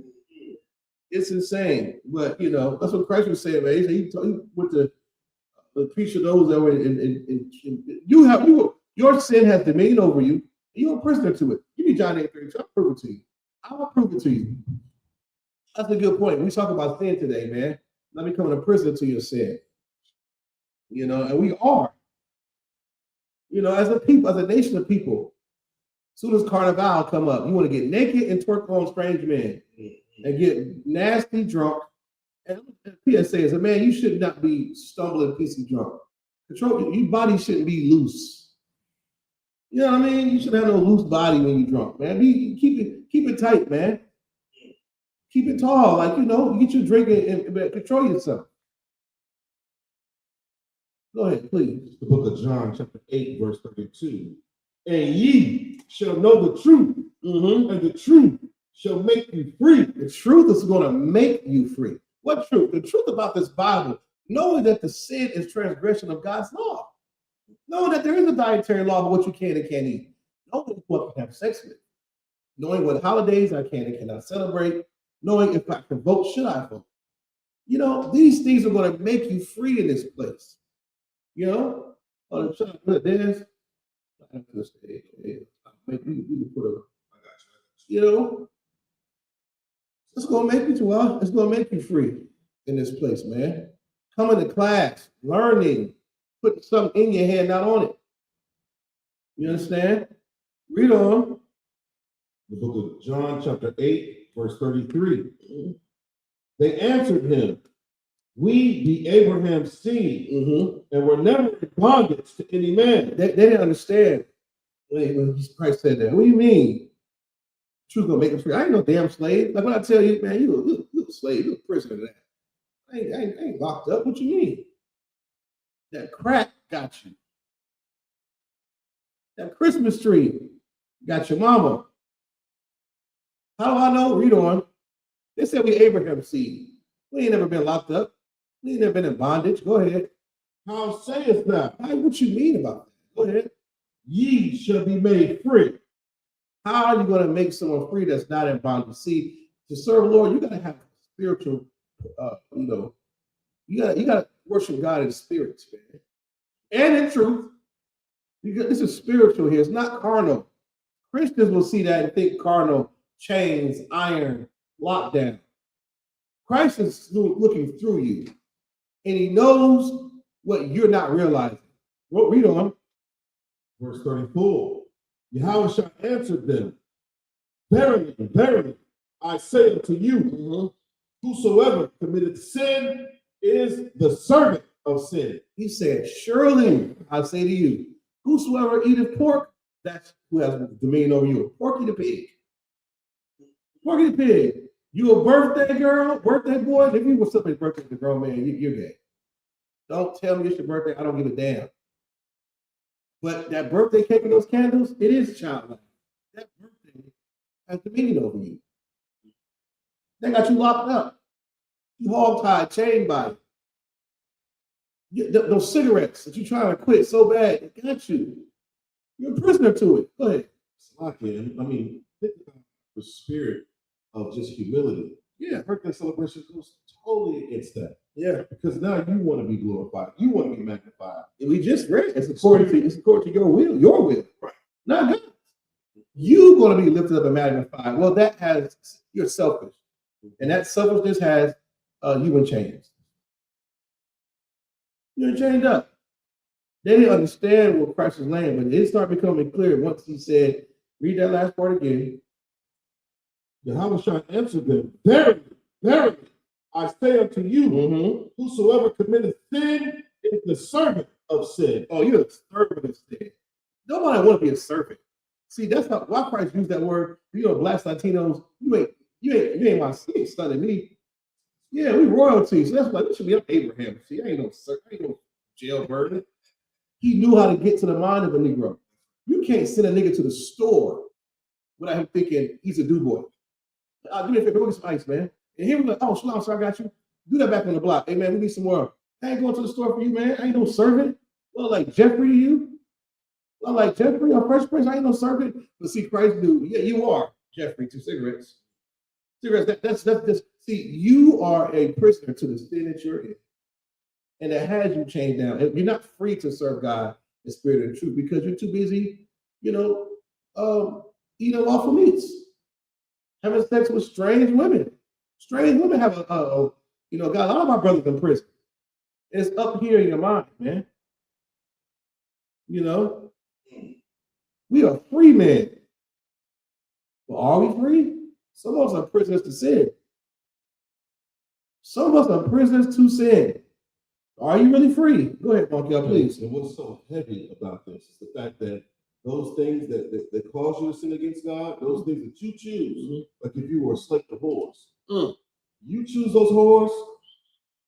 It's insane. But that's what Christ was saying, man. He went to preach to those that were your sin has dominion over you. You're a prisoner to it. Give me John 8:32. I'll prove it to you. I'll prove it to you. That's a good point. We talk about sin today, man. Not becoming a prisoner to your sin. And we are. As a people, as a nation of people, as soon as Carnival come up, you want to get naked and twerk on strange men and get nasty drunk. And PSA is, man, you should not be stumbling pissy drunk. Control your body shouldn't be loose. You know what I mean? You should have no loose body when you're drunk, man. Keep it tight, man. Keep it tall, you get your drink and control yourself. Go ahead, please. The book of John, chapter 8, verse 32. And ye shall know the truth, and the truth shall make you free. The truth is going to make you free. What truth? The truth about this Bible, knowing that the sin is transgression of God's law. Knowing that there is a dietary law of what you can and can't eat. Knowing what to have sex with. Knowing what holidays I can and cannot celebrate. Knowing if I can vote, should I vote? These things are going to make you free in this place. It's going to make it's going to make you free in this place, man. Coming to class, learning, putting something in your head, not on it. You understand? Read on. The book of John, chapter 8, verse 33. They answered him, we be Abraham's seed, and were never in bondage to any man. They didn't understand when Christ said that. What do you mean? Truth gonna make us free. I ain't no damn slave. Like when I tell you, man, you a slave, you a prisoner of that. I ain't locked up. What you mean? That crack got you. That Christmas tree got your mama. How do I know? Read on. They said we Abraham's seed. We ain't never been locked up. We ain't never been in bondage. Go ahead. How sayest thou? What you mean about that? Go ahead. Ye shall be made free. How are you going to make someone free that's not in bondage? See, to serve the Lord, you got to have spiritual, you got to worship God in spirit, man, and in truth. This is spiritual here. It's not carnal. Christians will see that and think carnal, chains, iron, lockdown. Christ is looking through you, and he knows what you're not realizing. Well, read on. Verse 34. YAHANNA answered them, verily, verily, I say unto you, whosoever committeth sin is the servant of sin. He said, surely I say to you, whosoever eateth pork, that's who has dominion over you. Porky the pig. Porky the pig. You a birthday girl, birthday boy? If you were somebody's birthday, the girl, man, you're gay. Don't tell me it's your birthday. I don't give a damn. But that birthday cake and those candles, it is childlike. That birthday has dominion over you. They got you locked up. You hog-tied, chained by it. Those cigarettes that you're trying to quit so bad, it got you. You're a prisoner to it. Go ahead. I mean, think about the spirit of just humility. Yeah, birthday celebration goes totally against that. Yeah, because now you want to be glorified, you want to be magnified. And we just read it's according to your will, right? Not God. You're going to be lifted up and magnified. Well, you're selfish, and that selfishness has you in chains. You're chained up. They didn't understand what Christ was laying, but it started becoming clear once he said, read that last part again. YAHANNA answered them, verily, verily, I say unto you, whosoever committeth sin is the servant of sin. Oh, you're the servant of sin. Nobody want to be a servant. See, that's not why Christ used that word. Blacks, Latinos, you ain't my son and me. Yeah, we royalty. So that's like, we should be up Abraham. See, I ain't no jailbird. He knew how to get to the mind of a Negro. You can't send a nigga to the store without him thinking he's a do-boy. Give me a favor, go get some ice, man. And he was like, oh, Shalom, sir, I got you. Do that back on the block. Hey, man, we need some more. I ain't going to the store for you, man. I ain't no servant. Well, like Jeffrey to you? Well, like Jeffrey or Fresh Prince, I ain't no servant. But see, Christ knew, yeah, you are Jeffrey to cigarettes. Cigarettes, that's see, you are a prisoner to the sin that you're in. And it has you chained down. You're not free to serve God in spirit and truth because you're too busy, eating lawful meats, having sex with strange women. Strange women have got a lot of my brothers in prison. It's up here in your mind, man. We are free men. Well, are we free? Some of us are prisoners to sin. Some of us are prisoners to sin. Are you really free? Go ahead, Monkey, please. And what's so heavy about this is the fact that those things that cause you to sin against God, those things that you choose, like if you were a slave to whores, you choose those whores,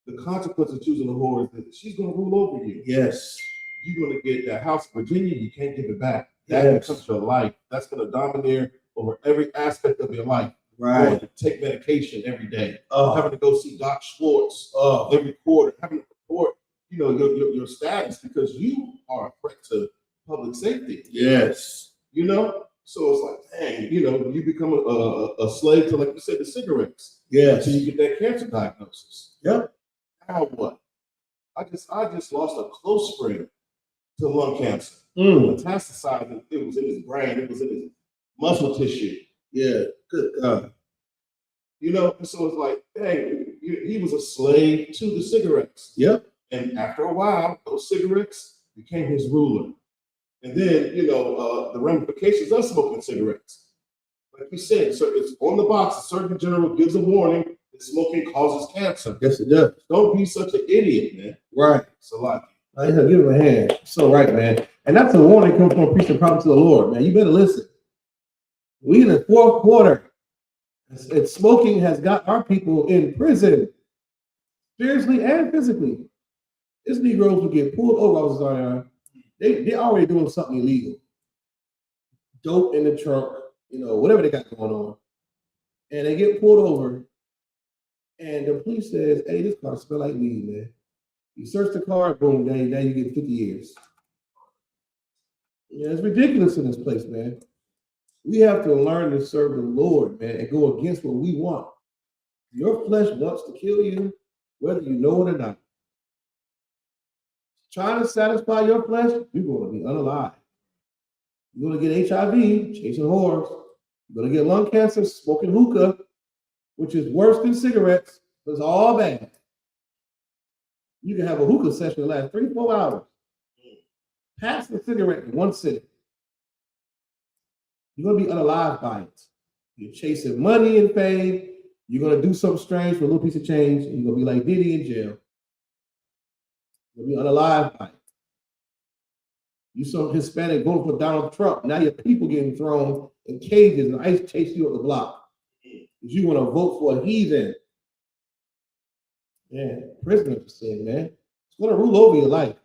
the consequence of choosing the whore is that she's going to rule over you. Yes. You're going to get that house in Virginia, you can't give it back. That becomes your life. That's going to domineer over every aspect of your life. Right. Going to take medication every day, having to go see Doc Schwartz every quarter, having to report, your status because you are a threat to public safety. Yes. So it's like, dang, you become a slave to, like you said, the cigarettes. Yeah. Until you get that cancer diagnosis. Yep. Now what? I just lost a close friend to lung cancer. Metastasized. It was in his brain. It was in his muscle tissue. Yeah. Good God. And so it's like, dang, he was a slave to the cigarettes. Yep. And after a while, those cigarettes became his ruler. And then, the ramifications of smoking cigarettes. Like you said, so it's on the box, the Surgeon General gives a warning that smoking causes cancer. Yes, it does. Don't be such an idiot, man. Right. It's a lot. I give him a hand. So right, man. And that's a warning coming from a priest and prophet to the Lord, man. You better listen. We in the fourth quarter. And smoking has got our people in prison, spiritually and physically. These Negroes will get pulled over. They're already doing something illegal. Dope in the trunk, whatever they got going on. And they get pulled over. And the police says, hey, this car smells like weed, man. You search the car, boom, now you get 50 years. Yeah, it's ridiculous in this place, man. We have to learn to serve the Lord, man, and go against what we want. Your flesh wants to kill you, whether you know it or not. Trying to satisfy your flesh, you're going to be unalive. You're going to get HIV, chasing whores. You're going to get lung cancer, smoking hookah, which is worse than cigarettes. It's all bad. You can have a hookah session that lasts 3-4 hours. Pass the cigarette in one sitting. You're going to be unalive by it. You're chasing money and fame. You're going to do something strange for a little piece of change, and you're going to be like Diddy in jail. You'll be unalive by it. You saw Hispanic voting for Donald Trump. Now your people getting thrown in cages and ICE chase you up the block. Because you want to vote for a heathen. Man, prisoner for sin, man. It's going to rule over your life.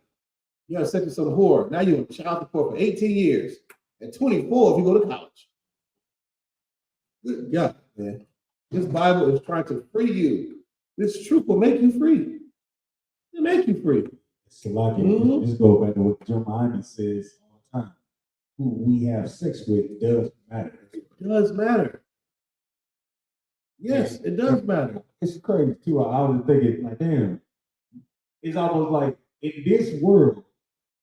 You got to set yourself a whore. Now you're in child support for 18 years. And 24 if you go to college. Good God, man. This Bible is trying to free you. This truth will make you free. It'll make you free. So like just go back to what Jeremiah says all the time. Who we have sex with does matter. It does matter. Yes, it does matter. It's crazy too. I was thinking, like, damn, it's almost like in this world,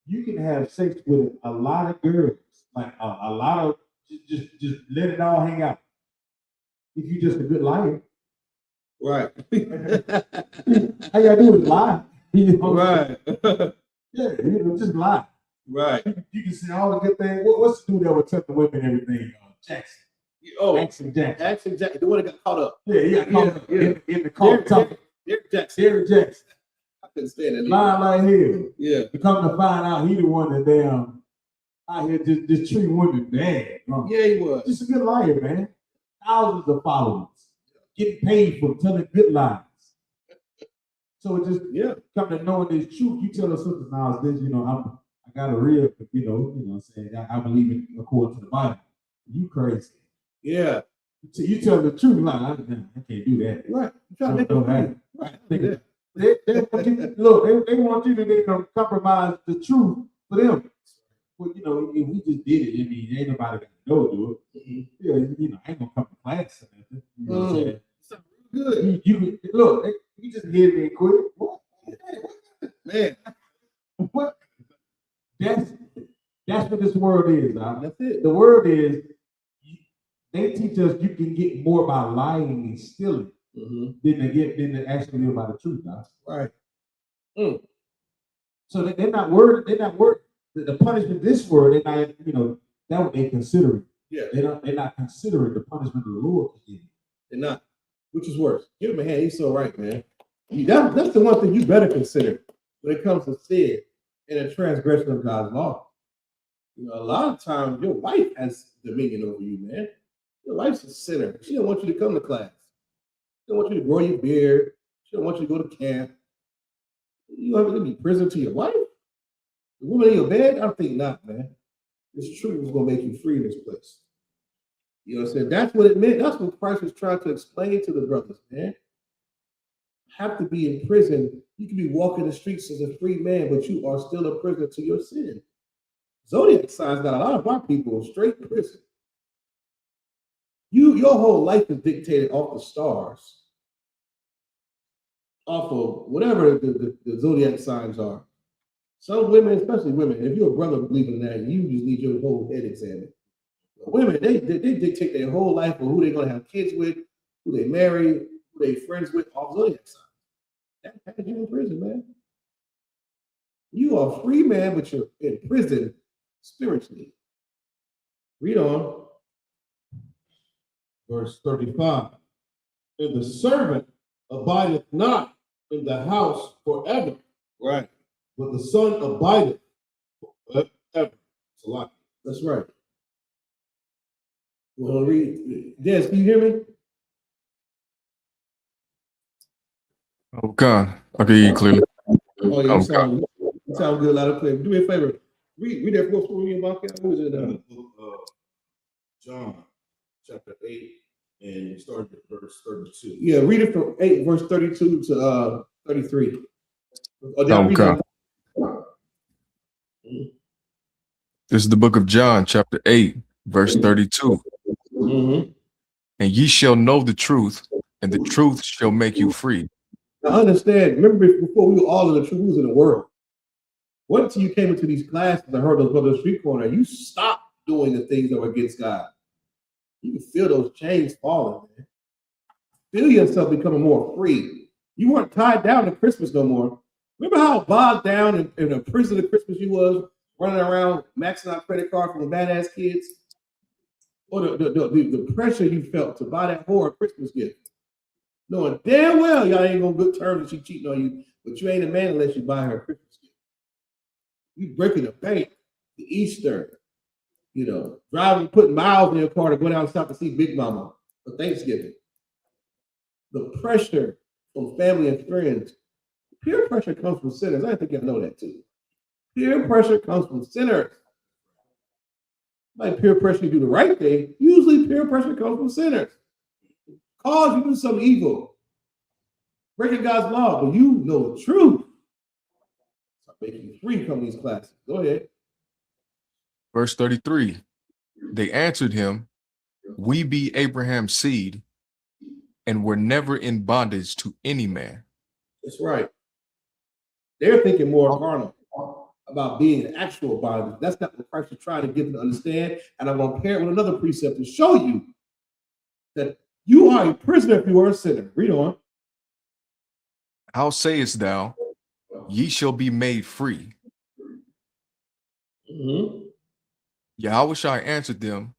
you can have sex with a lot of girls, like a lot of just let it all hang out. If you're just a good liar, right? All you gotta do is lie. You know, right? Yeah, just lie. Right. You can say all the good things. What's the dude that would tell the women everything? Jackson. Oh, Jackson. The one that got caught up. Yeah, he got caught up in the car talking. Derrick Jackson. I couldn't stand that. Lying like hell. Yeah. To come to find out, he the one that damn out here just treating women bad. Yeah, he was. Just a good liar, man. Thousands of followers. Getting paid for telling good lies. So it just come to knowing this truth. You tell us something now, this, I got a real, I'm saying I believe in according to the Bible. You crazy. Yeah. You tell the truth, like I can't do that. Right. You trying to make them happy. Right. They want you to compromise the truth for them. Well, if we just did it, I mean, ain't nobody gonna know do it. Yeah, I ain't gonna come to class or nothing. You know what I'm saying? Good. You look, you just hit me and quit. What? Man. What? That's what this world is. That's it. The world is, they teach us you can get more by lying and stealing than to actually live by the truth. Right. So they're not worried. They're not worried. The punishment this world, they're not, that's what they consider. Yeah. They're not considering the punishment of the Lord. They're not. Which is worse? Give him a hand. He's so right, man. That's the one thing you better consider when it comes to sin and a transgression of God's law. A lot of times your wife has dominion over you, man. Your wife's a sinner. She don't want you to come to class. She don't want you to grow your beard. She don't want you to go to camp. You have to be prison to your wife? The woman in your bed? I think not, man. This truth is going to make you free in this place. You know what I'm saying? That's what it meant. That's what Christ was trying to explain to the brothers, man. Have to be in prison. You can be walking the streets as a free man, but you are still a prisoner to your sin. Zodiac signs got a lot of our people straight in prison. Your whole life is dictated off the stars, off of whatever the zodiac signs are. Some women, especially women, if you're a brother believing in that, you just need your whole head examined. But women, they dictate their whole life of who they're going to have kids with, who they marry, who they friends with, off zodiac signs. That has you in prison, man. You are a free man, but you're in prison spiritually. Read on. Verse 35. And the servant abideth not in the house forever. Right. But the son abideth forever. It's a lot. That's right. Well, read. Des, can you hear me? Oh God. I can hear you clearly. Oh, yeah, you sound good, loud and clear. Do me a favor. Read that book for me about that. Who is it? John chapter 8 And you started at verse 32. Yeah, read it from 8, verse 32 to 33. Okay. This is the book of John, chapter 8, verse 32. Mm-hmm. And ye shall know the truth, and the truth shall make you free. Now understand, remember before we were all in the truth, we was in the world. Once you came into these classes and heard those brothers street corner, you stopped doing the things that were against God. You can feel those chains falling, man. Feel yourself becoming more free. You weren't tied down to Christmas no more. Remember how bogged down in a prison of Christmas you was, running around maxing out credit cards from the badass kids? Or the pressure you felt to buy that whore a Christmas gift. Knowing damn well y'all ain't on good terms and she cheating on you, but you ain't a man unless you buy her a Christmas gift. You breaking the bank, the Easter, driving, putting miles in your car to go down south to see Big Mama for Thanksgiving. The pressure from family and friends. Peer pressure comes from sinners. I think y'all know that too. Peer pressure comes from sinners. Like peer pressure to do the right thing. Usually peer pressure comes from sinners. Cause you do something evil. Breaking God's law, but you know the truth. Start making you free from these classes. Go ahead. Verse 33. They answered him, we be Abraham's seed, and were never in bondage to any man. That's right. They're thinking more carnal about being an actual bondage. That's not what Christ is trying to get them to understand. And I'm going to pair it with another precept to show you that you are a prisoner if you are a sinner. Read on. How sayest thou, ye shall be made free? Mm-hmm. Yahushua answered them,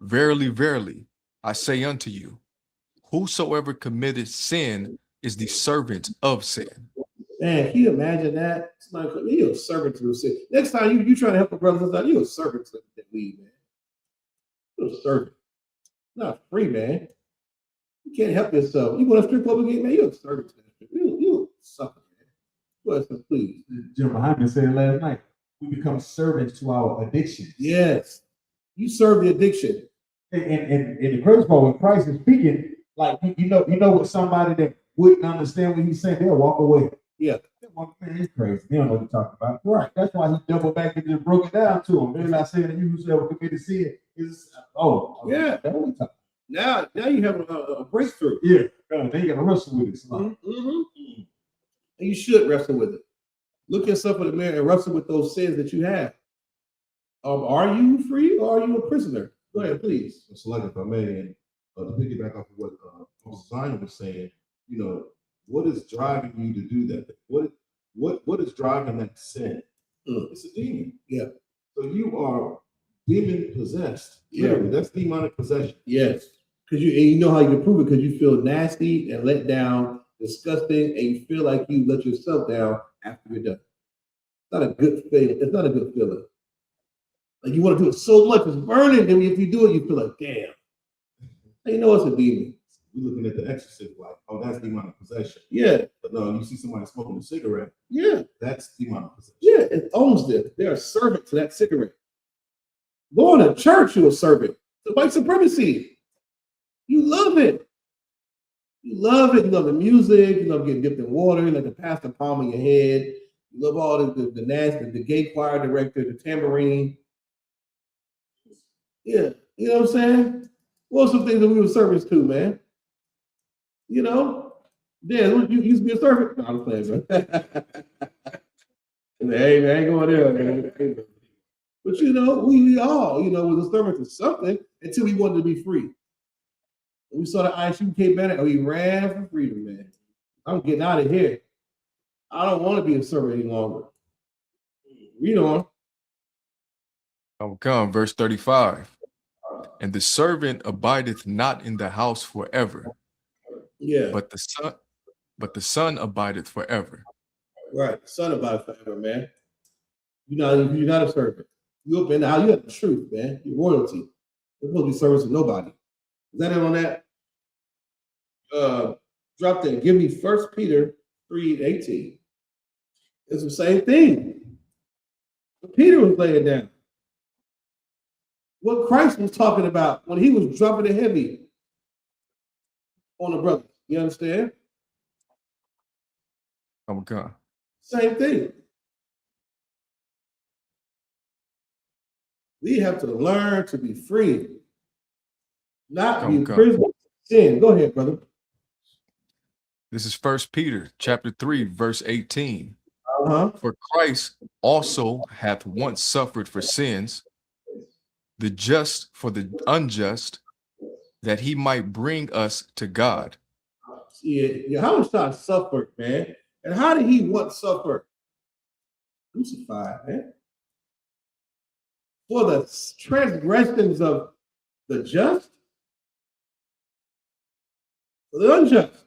verily, verily, I say unto you, whosoever committeth sin is the servant of sin. Man, can you imagine that? You're a servant to the sin. Next time you trying to help a brother, you're a servant to that weed, man. You're a servant. Not free, man. You can't help yourself. You go to a strip club again, man, you're a servant to that. You're a sucker, man. Listen, please. Jim Muhammad said last night, we become servants to our addictions. Yes. You serve the addiction. And the crazy part, when Christ is speaking, like you know what somebody that wouldn't understand what he's saying, they'll walk away. Yeah. Man, he's crazy. They don't know what you're talking about. Right. That's why he doubled back and just broke it down to him. They're not saying that you whosoever committed sin is yeah. That's what we talking about. Now you have a breakthrough. Yeah. Then you gotta wrestle with it. Mm-hmm. And you should wrestle with it. Look yourself in the mirror and wrestle with those sins that you have. Are you free or are you a prisoner? Go ahead, please. So like if I may, and to piggyback off of what Zion was saying, what is driving you to do that? What is driving that sin? It's a demon. Yeah. So you are demon possessed. Yeah. Literally, that's demonic possession. Yes. Because you know how you can prove it, because you feel nasty and let down, disgusting, and you feel like you let yourself down after you're done. It's not a good feeling. It's not a good feeling. Like you want to do it so much, it's burning. And if you do it, you feel like, damn. You know it's a demon. You're looking at the exorcist like, oh, that's demonic possession. Yeah. But no, you see somebody smoking a cigarette. Yeah. That's demonic possession. Yeah, it owns them. They're a servant to that cigarette. Going to church, you're a servant to white supremacy. You love it. You love it. You love the music. You love getting dipped in water. You love the pastor palm on your head. You love all the nasty, the gay choir director, the tambourine. Yeah, you know what I'm saying? What are some things that we were servants to, man? Dan, you used to be a servant? No, I'm playing, bro. Hey, man, I ain't going there, man. But we all, was a servant to something until we wanted to be free. We saw the I.S.U.P.K banner and we ran for freedom, man. I'm getting out of here. I don't want to be a servant any longer. Read on. I'll come, verse 35. And the servant abideth not in the house forever. Yeah. But the son abideth forever. Right. The son abideth forever, man. You're not a servant. You're up in the house. You have the truth, man. You're royalty. You're supposed to be servants to nobody. Is that it on that? Drop that. Give me 1 Peter 3:18. It's the same thing. What Peter was laying down. What Christ was talking about when he was dropping it heavy. on the brother. You understand? Oh God. Same thing. We have to learn to be free, not be prisoners of sin. Go ahead, brother. This is 1 Peter chapter 3, verse 18. For Christ also hath once suffered for sins, the just for the unjust, that he might bring us to God. Yeah, how much time suffered, man? And how did he once suffer? Crucified, man. For the transgressions of the just, for the unjust,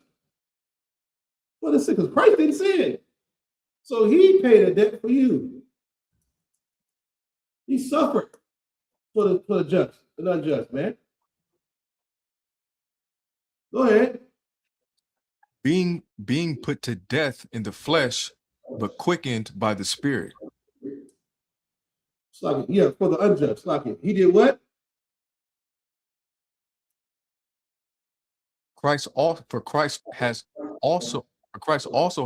for the sick, because Christ didn't sin. So he paid a debt for you. He suffered for the just and unjust, man. Go ahead. Being put to death in the flesh, but quickened by the Spirit. Like, yeah, for the unjust. Like it. He did what? Christ also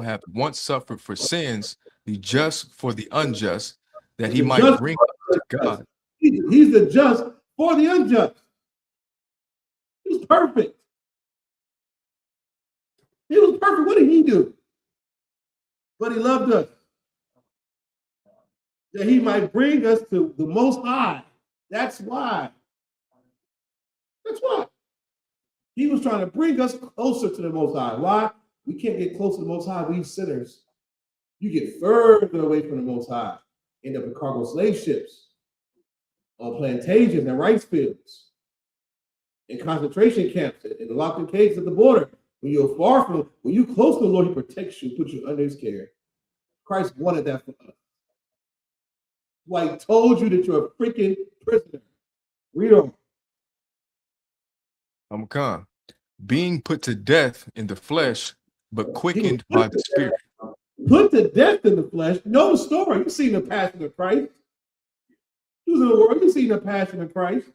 hath once suffered for sins, the just for the unjust, that he might bring us to God. He's the just for the unjust. He was perfect. He was perfect. What did he do? But he loved us. That he might bring us to the Most High. That's why. That's why. He was trying to bring us closer to the Most High. Why? We can't get closer to the Most High. We sinners. You get further away from the Most High. End up in cargo slave ships, on plantations and rice fields, in concentration camps, in locked in cages at the border. When you're far from him, when you're close to the Lord, he protects you, puts you under his care. Christ wanted that for us. Why he told you that you're a freaking prisoner. Read on. Being put to death in the flesh, but quickened by the Spirit. Put to death in the flesh. Know the story. You've seen the Passion of Christ. You was in the world. You've seen the Passion of Christ.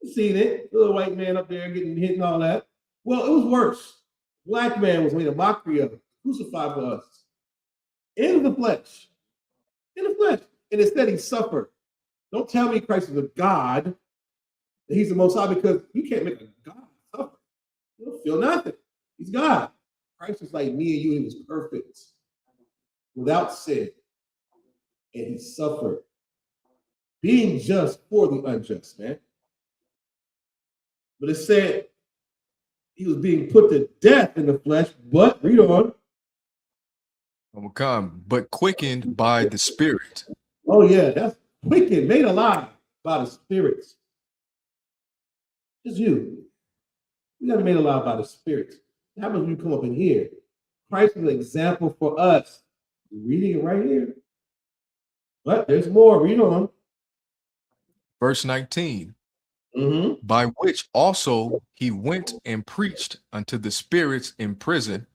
You've seen it. The little white man up there getting hit and all that. Well, it was worse. Black man was made a mockery of it, crucified for us. In the flesh. In the flesh. And instead he suffered. Don't tell me Christ is a God. That he's the Most High, because you can't make a God suffer. You don't feel nothing. He's God. Christ was like me and you. He was perfect, without sin. And he suffered, being just for the unjust, man. But it said he was being put to death in the flesh, but read on. But quickened by the Spirit. Oh yeah, that's quickened, made alive by the Spirit. It's you. You got to be made alive by the Spirit. How about you come up in here? Christ is an example for us. You're reading it right here. But there's more. Read on. Verse 19. By which also he went and preached unto the spirits in prison.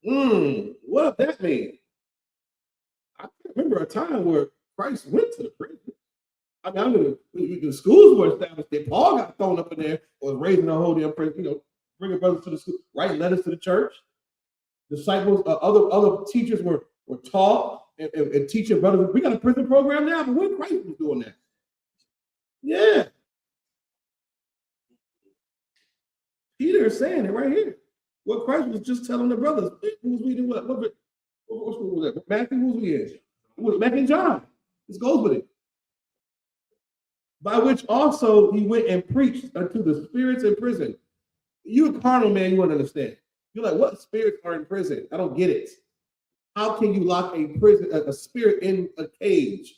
What does that mean? I remember a time where Christ went to the prison. I mean, the schools were established there. Paul got thrown up in there, was raising the whole damn prison, bringing brothers to the school, writing letters to the church. Disciples, other teachers were taught and teaching brothers. We got a prison program now, but when Christ was doing that? Yeah. Peter is saying it right here. What Christ was just telling the brothers. Who was reading what? What school was that? Matthew, who's we in? It was Matthew and John. This goes with it. By which also he went and preached unto the spirits in prison. You a carnal man, you wouldn't understand. You're like, what spirits are in prison? I don't get it. How can you lock a spirit in a cage?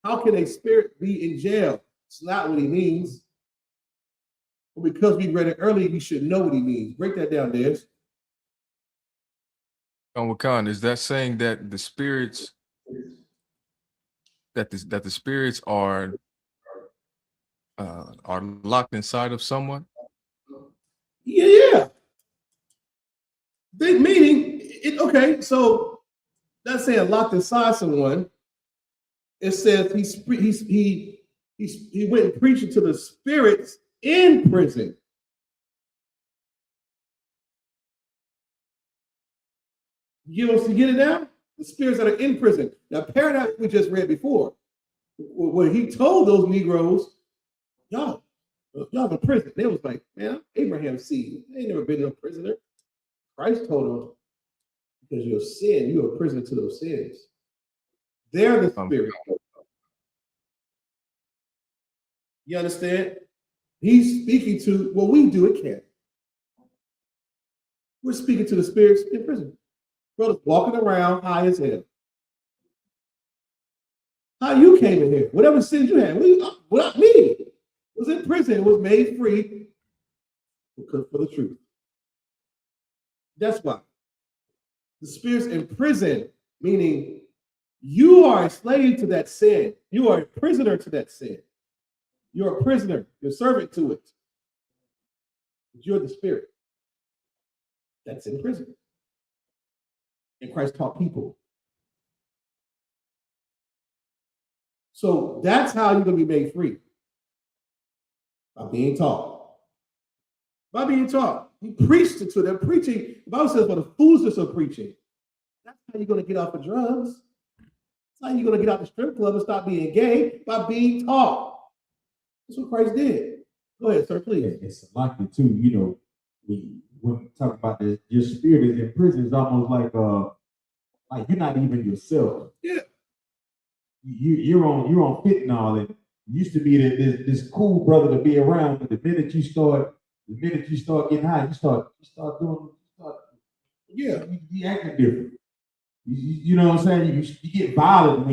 How can a spirit be in jail? It's not what he means. But because we read it earlier, we should know what he means. Break that down, Des. Wakan, is that saying that the spirits that the spirits are locked inside of someone? Yeah. Meaning it. Okay, so that's saying locked inside someone. It says he went and preached to the spirits in prison. You don't get it now? The spirits that are in prison. Now, paradox we just read before, where he told those Negroes, y'all in prison. They was like, man, I'm Abraham's seed. They ain't never been a prisoner. Christ told them, because you're sin, you're a prisoner to those sins. They're the spirit. You understand? He's speaking to what we do at camp. We're speaking to the spirits in prison. Brothers walking around high as hell. How you came in here? Whatever sins you had, without me, was in prison, was made free for the truth. That's why. The spirits in prison, meaning you are a slave to that sin. You are a prisoner to that sin. You're a prisoner. You're a servant to it. But you're the spirit that's in prison. And Christ taught people. So that's how you're going to be made free. By being taught. By being taught. He preached it to them. Preaching, the Bible says, for the foolishness of preaching. That's how you're going to get off of drugs. That's how you're going to get out the strip club and stop being gay, by being taught. That's what Christ did. Go ahead, sir, please. It's like it too, you know, when we talk about this, your spirit is in prison is almost like you're not even yourself. Yeah. You're on fentanyl, and used to be this cool brother to be around, but the minute you start getting high, you start you acting different. You know what I'm saying? You get violent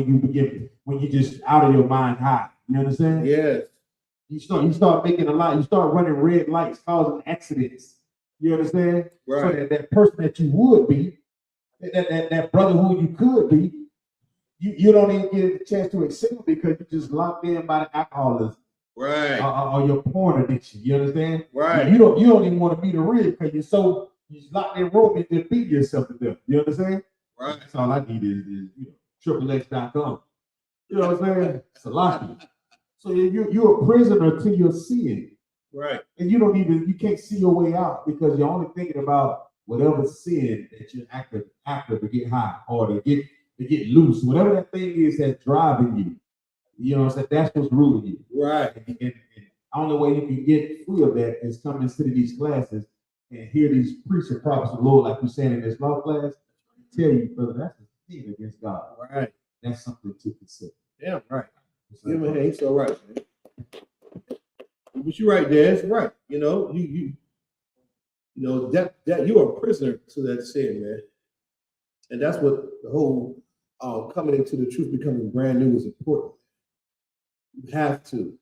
when you just out of your mind high. You understand? Yes. You start making a lot. You start running red lights, causing accidents. You understand? Right. So that person that you would be, that brother who you could be, you don't even get a chance to excel because you're just locked in by the alcoholism. Right. Or your porn addiction. You understand? Right. You don't even want to be the real because you're locked in room and just beat yourself to death. You understand? Right. That's all I need is XXX.com. You know what I'm saying? It's a lot. So you're a prisoner to your sin. Right. And you can't see your way out because you're only thinking about whatever sin that you're after to get high or to get loose. Whatever that thing is that's driving you. You know what I'm saying? That's what's ruling you. Right. And the only way you can get free of that is come and sit in these classes and hear these priests and prophets of the Lord, like we're saying in this law class, tell you, brother, that's a sin against God. Right. That's something to consider. Yeah, right. Yeah, man, he's so right, man. But you're right, Dad. It's right. You know, you know that you are a prisoner to that sin, man. And that's what the whole coming into the truth, becoming brand new is important. You have to,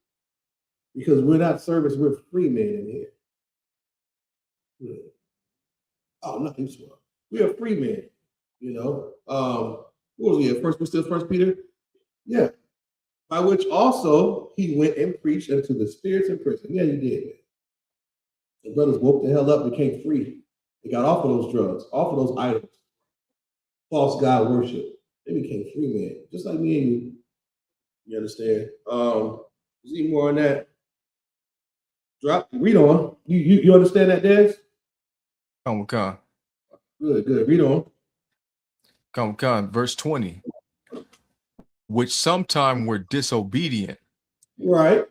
because we're not servants, we're free men in here. Yeah. Oh, nothing small. We are free men. You know, what was we at? First Peter? Yeah. By which also he went and preached unto the spirits in prison. Yeah, he did, man. The brothers woke the hell up, became free. They got off of those drugs, off of those idols, false God worship. They became free, man. Just like me and you. You understand? See more on that. Read on. You understand that, Des? Come. Good. Read on. Come. Verse 20. Which sometime were disobedient. Right.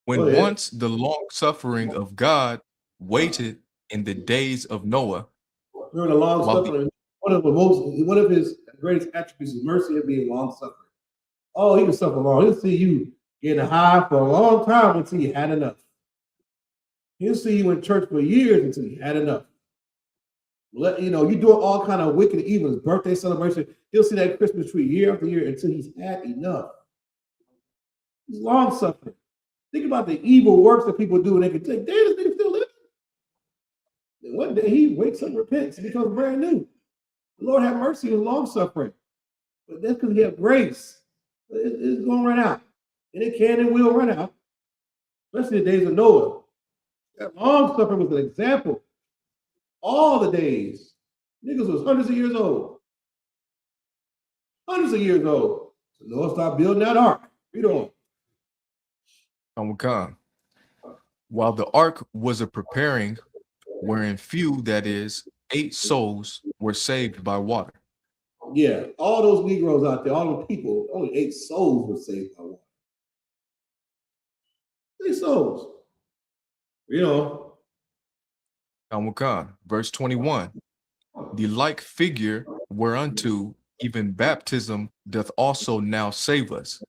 When once the long suffering of God waited in the days of Noah. During the long suffering, one of his greatest attributes is mercy and being long suffering. Oh, he can suffer long. He'll see you getting high for a long time until you had enough. He'll see you in church for years until you had enough. You doing all kind of wicked evil, his birthday celebration. He'll see that Christmas tree year after year until he's had enough. He's long suffering. Think about the evil works that people do, and they can think, damn, this nigga still living. And one day he wakes up, repents, and becomes brand new. The Lord have mercy and long suffering. But that's because he has grace. It's going to run out. And it can and will run out. Especially the days of Noah. That long suffering was an example. All the days. Niggas was hundreds of years old. Hundreds of years old. So Noah started building that ark. Read on. Come. While the ark was a preparing, wherein few, that is, 8 souls, were saved by water. Yeah, all those Negroes out there, all the people, only 8 souls were saved by water. 8 souls. You know. Talmud, verse 21. The like figure whereunto even baptism doth also now save us.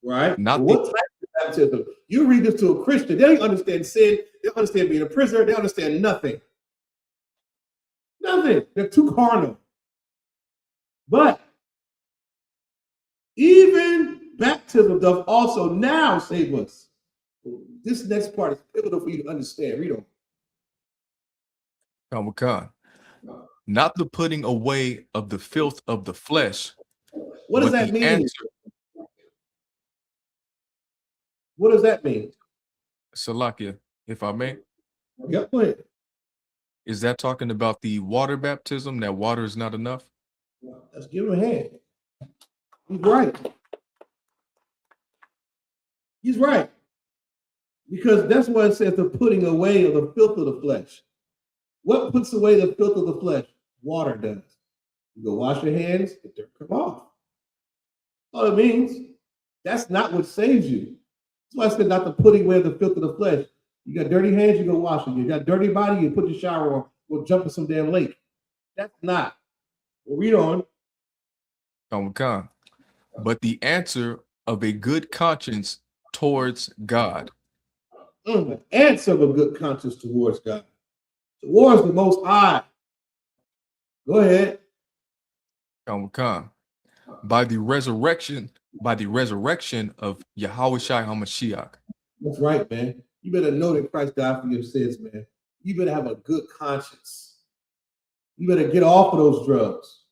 Right? Not what type of baptism? You read this to a Christian, they don't understand sin, they don't understand being a prisoner, they don't understand nothing. Nothing. They're too carnal. But even baptism doth also now save us. This next part is pivotal for you to understand. Read on. Talmud, not the putting away of the filth of the flesh. What does that mean? Answer, what does that mean? Salakia, if I may. Yeah, go ahead. Is that talking about the water baptism, that water is not enough? Let's give him a hand. He's right. He's right. Because that's why it says the putting away of the filth of the flesh. What puts away the filth of the flesh? Water does. You go wash your hands, the dirt come off. All it means. That's not what saves you. That's why I said not the putting away of the filth of the flesh. You got dirty hands, you go wash them. You got dirty body, you put your shower on, go jump in some damn lake. That's not. Well, read on. But the answer of a good conscience towards God. The answer of a good conscience towards God. Towards the Most High. Go ahead. By the resurrection of Yahawashi HaMashiach. That's right, man. You better know that Christ died for your sins, man. You better have a good conscience. You better get off of those drugs.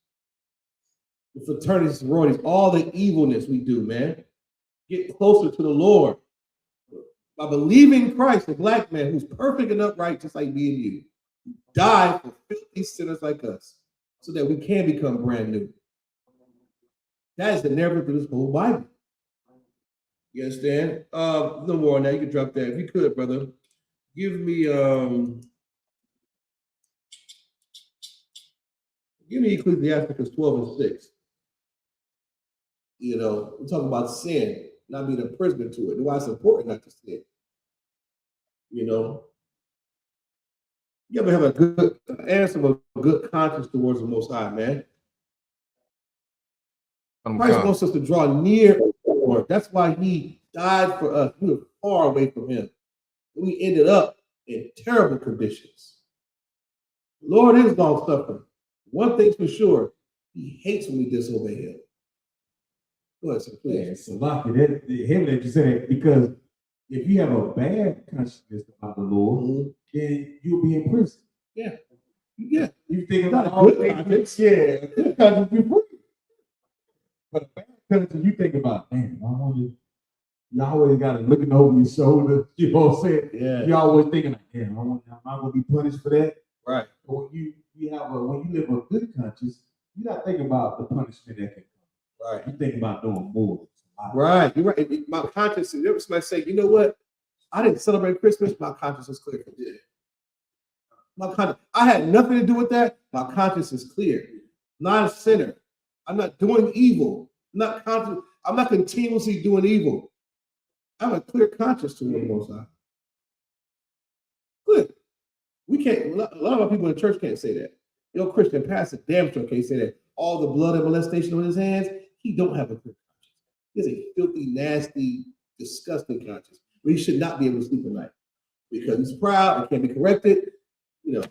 The fraternities, sororities, all the evilness we do, man. Get closer to the Lord. By believing Christ, a black man who's perfect and upright, just like me and you, died for filthy sinners like us, so that we can become brand new. That is the narrative of this whole Bible. You understand? No more now. You can drop that. If you could, brother. Give me Ecclesiasticus 12 and 6. You know, we're talking about sin, not being a prisoner to it. Why it's important not to sin. You know, you ever have a good answer of a good conscience towards the Most High, man. Christ wants us to draw near to the Lord. That's why he died for us. We were far away from him. We ended up in terrible conditions. The Lord is long suffering. One thing's for sure, he hates when we disobey him. Go ahead, sir, please. Yeah, him that you said, because if you have a bad consciousness about the Lord, then you'll be in prison. Yeah. Yeah. You think about all the things. Yeah, good conscience be free. But a bad conscience, you think about, man, I wonder. You always got to looking over your shoulder. You know what I'm saying? Yeah. You always thinking like, damn, am I going to be punished for that? Right. But when you live a good conscience, you're not thinking about the punishment that can come. Right. You're thinking about doing more. Right. You're right. My conscience is. There somebody say, you know what? I didn't celebrate Christmas. My conscience is clear. My conscience. I had nothing to do with that. My conscience is clear. I'm not a sinner. I'm not doing evil. I'm not continuously doing evil. I have a clear conscience to the Most High. Good. We can't. A lot of our people in the church can't say that. Your Christian pastor damn sure can't say that. All the blood and molestation on his hands, he don't have a clear conscience. He has a filthy, nasty, disgusting conscience. But he should not be able to sleep at night because he's proud and can't be corrected. You know.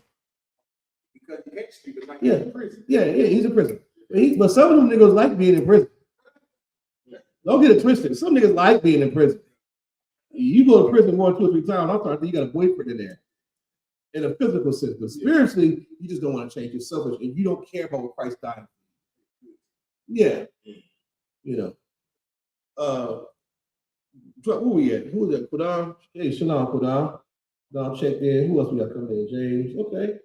Because he can't sleep at night. Yeah. He's in prison. Yeah, he's in prison. But some of them niggas like being in prison. Don't get it twisted. Some niggas like being in prison. You go to prison 1, 2, or 3 times, I'm sorry, you got a boyfriend in there. In a physical sense, but spiritually, you just don't want to change yourself, and you don't care about what Christ died. Yeah, you know. Where we at? Who was that? Kudam? Hey, Shalom, Kudam. Kudam checked in. Who else we got coming in? James. Okay.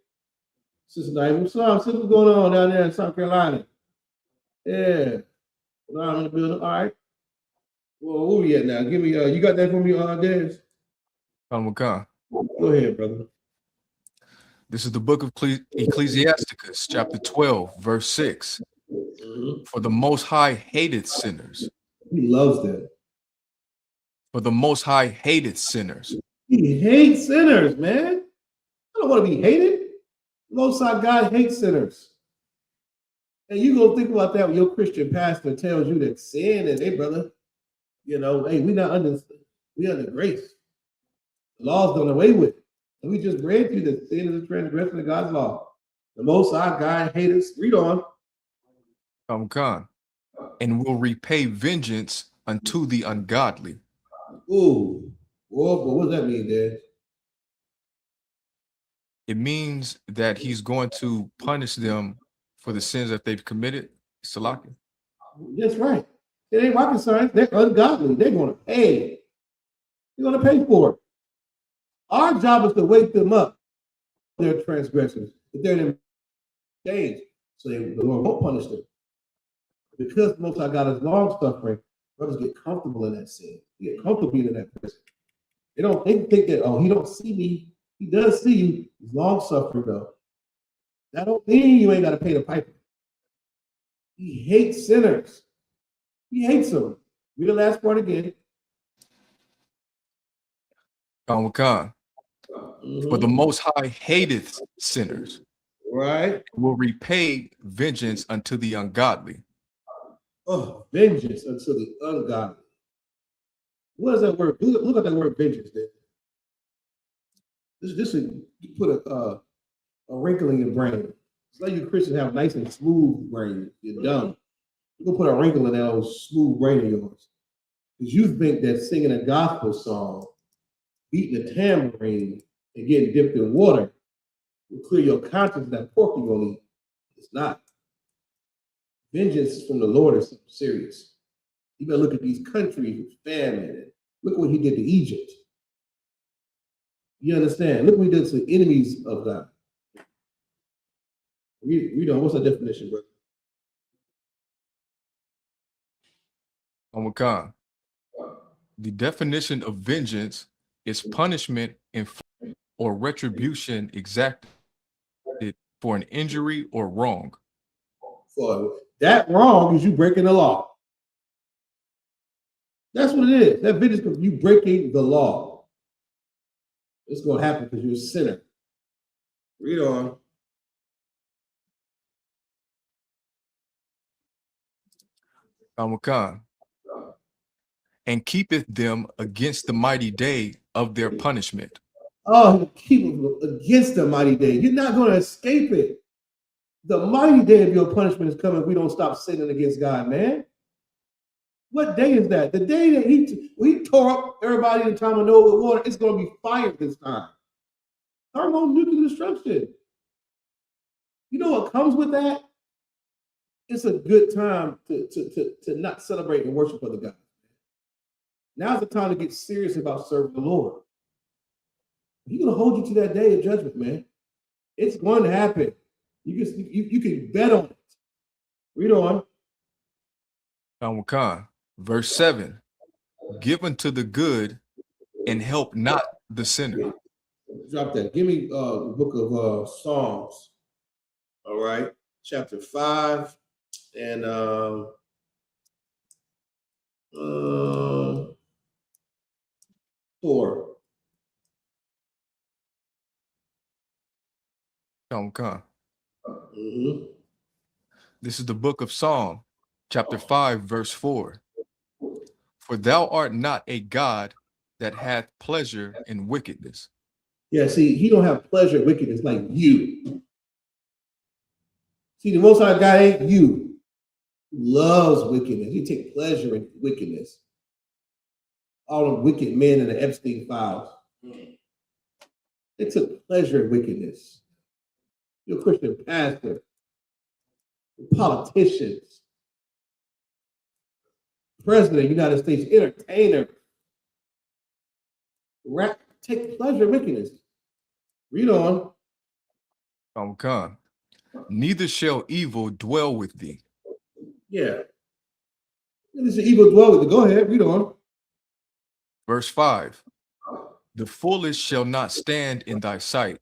Sister Diamond. What's going on down there in South Carolina? Yeah. Kudam in the building. All right. Well, where we at now? Give me. You got that for me, Dennis? Go ahead, brother. This is the book of Ecclesiasticus, chapter 12, verse 6. For the Most High hateth sinners. He loves them. For the Most High hateth sinners. He hates sinners, man. I don't want to be hated. The Most High God hates sinners. And you go think about that when your Christian pastor tells you that sin and hey, brother, you know, hey, we under grace. The law's done away with. And we just read to you that sin is a transgression of God's law. The Most High God hates us. Read on. Come, and will repay vengeance unto the ungodly. Ooh, well, but what does that mean, Dad? It means that he's going to punish them for the sins that they've committed. Salaki. That's right. It ain't rocket science. They're ungodly. They're going to pay. They're going to pay for it. Our job is to wake them up, their transgressions, if they're in change, so the Lord won't punish them. Because the Most High God is long suffering, brothers get comfortable in that sin. They get comfortable being in that prison. They think that, oh, he don't see me. He does see you. He's long suffering though. That don't mean you ain't got to pay the piper. He hates sinners. He hates them. Read the last part again. For the Most High hateth sinners. Right. Will repay vengeance unto the ungodly. Oh, vengeance unto the ungodly. What is that word? Look at that word vengeance there. This would put a wrinkle in your brain. It's like you Christians have nice and smooth brain. You're dumb. You can put a wrinkle in that old smooth brain of yours. Because you think that singing a gospel song, beating a tambourine, and getting dipped in water will clear your conscience of that pork you're going to eat. It's not. Vengeance from the Lord is something serious. You better look at these countries with famine. And look what he did to Egypt. You understand? Look what he did to the enemies of God. Read on. What's the definition, brother? The definition of vengeance is punishment or retribution exacted for an injury or wrong. For that wrong is you breaking the law. That's what it is. That vengeance is you breaking the law. It's going to happen because you're a sinner. Read on. And keepeth them against the mighty day of their punishment. Oh, keep them against the mighty day. You're not going to escape it. The mighty day of your punishment is coming if we don't stop sinning against God, man. What day is that? The day that he tore up everybody in the time of Noah with water. It's going to be fire this time. Thermonuclear destruction. You know what comes with that? It's a good time to not celebrate and worship other gods. Now's the time to get serious about serving the Lord. He's going to hold you to that day of judgment, man. It's going to happen. You can bet on it. Read on. Verse 7. Give unto the good and help not the sinner. Drop that. Give me the book of Psalms. All right. Chapter 5 and 4. This is the book of Psalm, chapter 5, verse 4. For thou art not a God that hath pleasure in wickedness. Yeah, see, he don't have pleasure in wickedness like you. See, the Most High God ain't you. He loves wickedness. He take pleasure in wickedness. All the wicked men in the Epstein files. They took pleasure in wickedness. You're a Christian pastor, politicians, president of the United States, entertainer, take pleasure in wickedness. Read on. Neither shall evil dwell with thee. Yeah. Neither shall evil dwell with thee. Go ahead, read on. Verse 5. The foolish shall not stand in thy sight,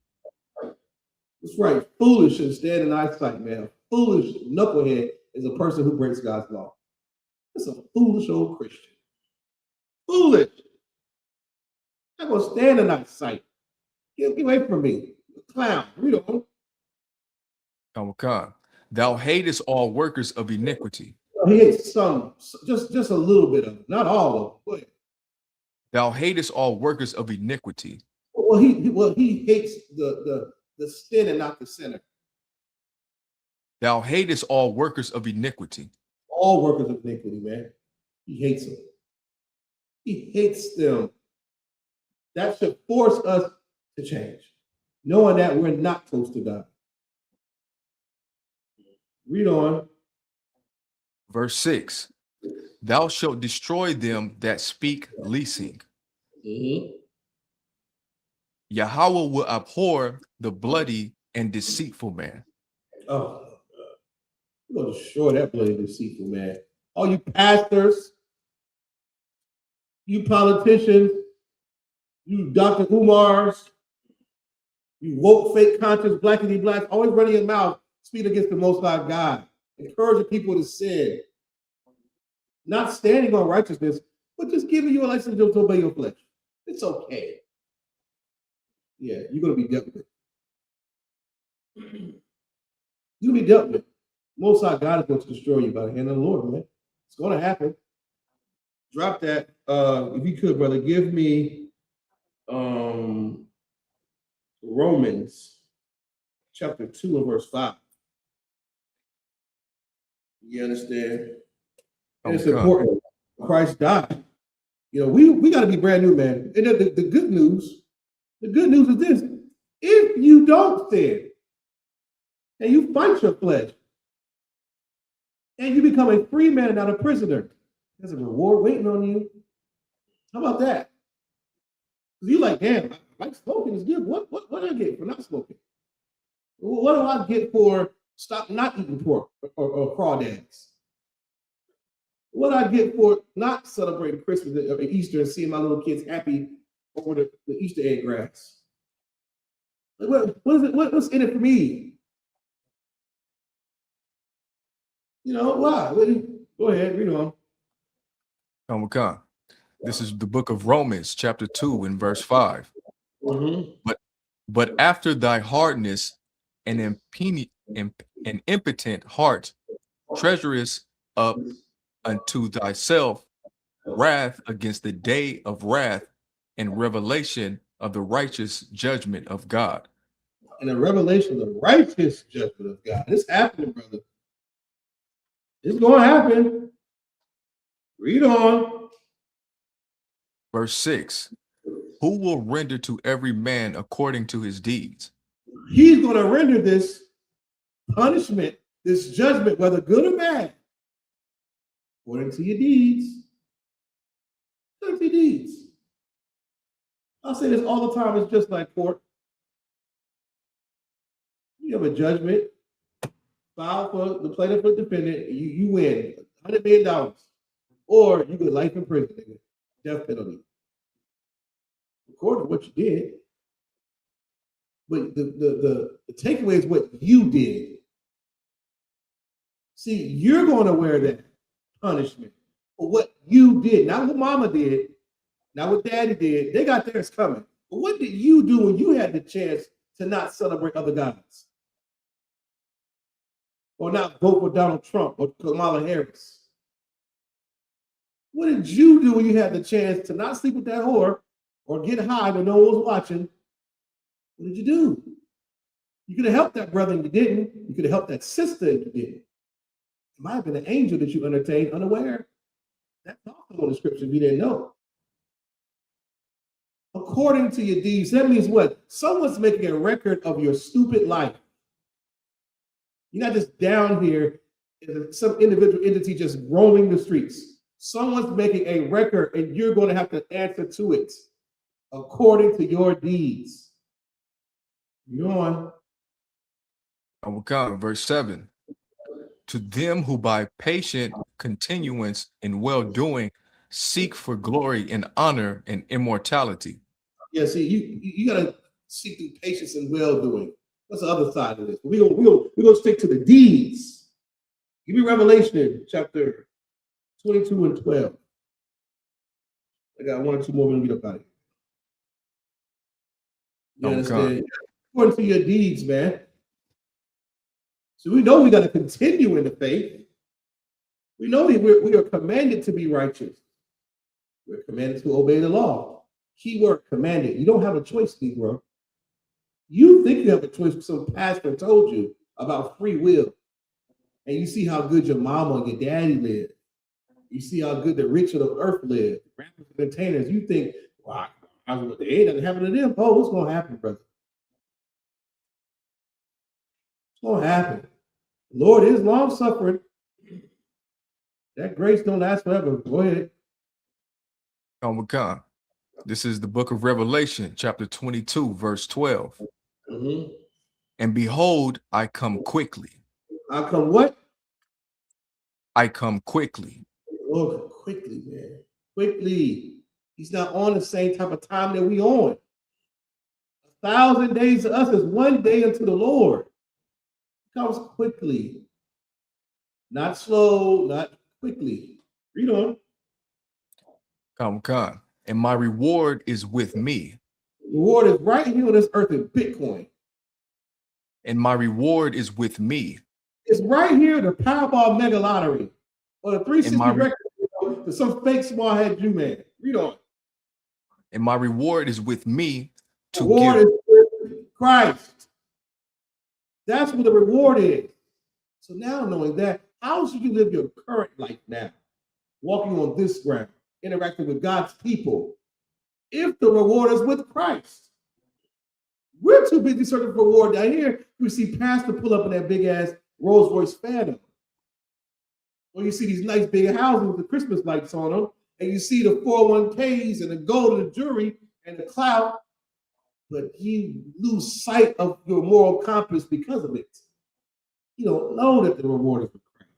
That's right. Foolish should stand in eyesight, man. Foolish knucklehead is a person who breaks God's law. It's a foolish old Christian. Foolish. I'm gonna stand in eyesight. Get away from me. Clown. Read on. Come. Thou hatest all workers of iniquity. He hates some, just a little bit of it, not all of them. Go ahead. Thou hatest all workers of iniquity. Well, he hates the sin and not the sinner. Thou hatest all workers of iniquity. All workers of iniquity, man. He hates them. He hates them. That should force us to change, knowing that we're not close to God. Read on. Verse 6. Thou shalt destroy them that speak leasing. Yahweh will abhor the bloody and deceitful man. Oh, we're going to destroy that bloody deceitful man. All you pastors, you politicians, you Dr. Umars, you woke fake conscious blackity blacks, always running your mouth, speak against the Most High God, encouraging people to sin, not standing on righteousness, but just giving you a license to obey your flesh. It's okay. Yeah, you're going to be dealt with. You'll be dealt with. Most High God is going to destroy you by the hand of the Lord, man. It's going to happen. Drop that. If you could, brother, give me Romans chapter 2 and verse 5. You understand? And it's important. Christ died. You know, we got to be brand new, man. And the good news is this: if you don't sin and you fight your flesh and you become a free man, not a prisoner, there's a reward waiting on you. How about that? Because you're like, damn, like smoking is good. What do I get for not smoking? What do I get for stop not eating pork or crawdads? What do I get for not celebrating Christmas or Easter and seeing my little kids happy over the Easter egg grass? Like, what is it? What's in it for me? You know, why? Go ahead, read on. Come. This is the book of Romans, chapter 2, and verse 5. But after thy hardness and an impotent heart treasurest up unto thyself wrath against the day of wrath and revelation of the righteous judgment of God. And the revelation of the righteous judgment of God. It's happening, brother. It's going to happen. Read on. Verse 6. Who will render to every man according to his deeds? He's going to render this punishment, this judgment, whether good or bad, according to your deeds. According to your deeds. I'll say this all the time. It's just like court. You have a judgment, file for the plaintiff or defendant, you win $100 million, or you get life in prison, death penalty. According to what you did. But the takeaway is what you did. See, you're going to wear that punishment for what you did, not what mama did, not what daddy did. They got theirs coming. But what did you do when you had the chance to not celebrate other gods? Or not vote for Donald Trump or Kamala Harris? What did you do when you had the chance to not sleep with that whore or get high when no one was watching? What did you do? You could have helped that brother and you didn't. You could have helped that sister and you didn't. It might have been an angel that you entertained unaware. That's also in the scripture we didn't know. According to your deeds, that means what? Someone's making a record of your stupid life. You're not just down here as some individual entity just roaming the streets. Someone's making a record and you're going to have to answer to it according to your deeds. Go on. Verse 7. To them who by patient continuance in well-doing seek for glory and honor and immortality. Yeah, see, you got to seek through patience and well-doing. What's the other side of this? We're gonna stick to the deeds. Give me Revelation chapter 22 and 12. I got 1 or 2 more minutes to get up out of here. You understand? According to your deeds, man. So we know we got to continue in the faith. We know we are commanded to be righteous. We're commanded to obey the law. Key word, commanded. You don't have a choice, Negro. You think you have a choice because some pastor told you about free will. And you see how good your mama and your daddy live. You see how good the rich of the earth live. The entertainers, you think, wow, there ain't nothing happening to them. Oh, what's going to happen, brother? What's going to happen? The Lord is long suffering. That grace don't last forever. Go ahead. This is the book of Revelation, chapter 22, verse 12. Mm-hmm. And behold, I come quickly. I come what? I come quickly. Lord, quickly, man. Quickly. He's not on the same type of time that we on. 1,000 days to us is 1 day unto the Lord. He comes quickly. Not slow, not quickly. Read on. Come. And my reward is with me. Reward is right here on this earth in Bitcoin. And my reward is with me. It's right here, the Powerball Mega Lottery. Or the 360 record to some fake small head Jew man. Read on. And my reward is with me to reward give. Is with Christ. That's what the reward is. So now knowing that, how should you live your current life now? Walking on this ground, interacting with God's people, if the reward is with Christ. We're too busy searching for reward down here. We see pastor pull up in that big ass Rolls Royce Phantom. Or you see these nice big houses with the Christmas lights on them, and you see the 401ks and the gold and the jewelry and the clout, but you lose sight of your moral compass because of it. You don't know that the reward is with Christ.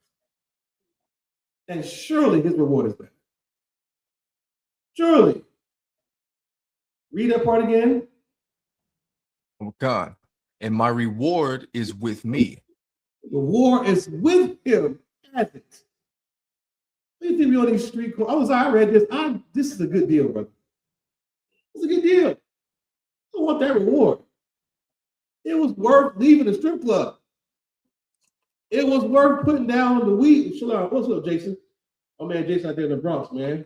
And surely his reward is better. Surely. Read that part again. Oh God. And my reward is with me. The reward is with him. Has it. What do you think we on these street corners? I read this. This is a good deal, brother. It's a good deal. I want that reward. It was worth leaving the strip club. It was worth putting down the weed. Shalom. What's up, Jason? Oh man, Jason out there in the Bronx, man.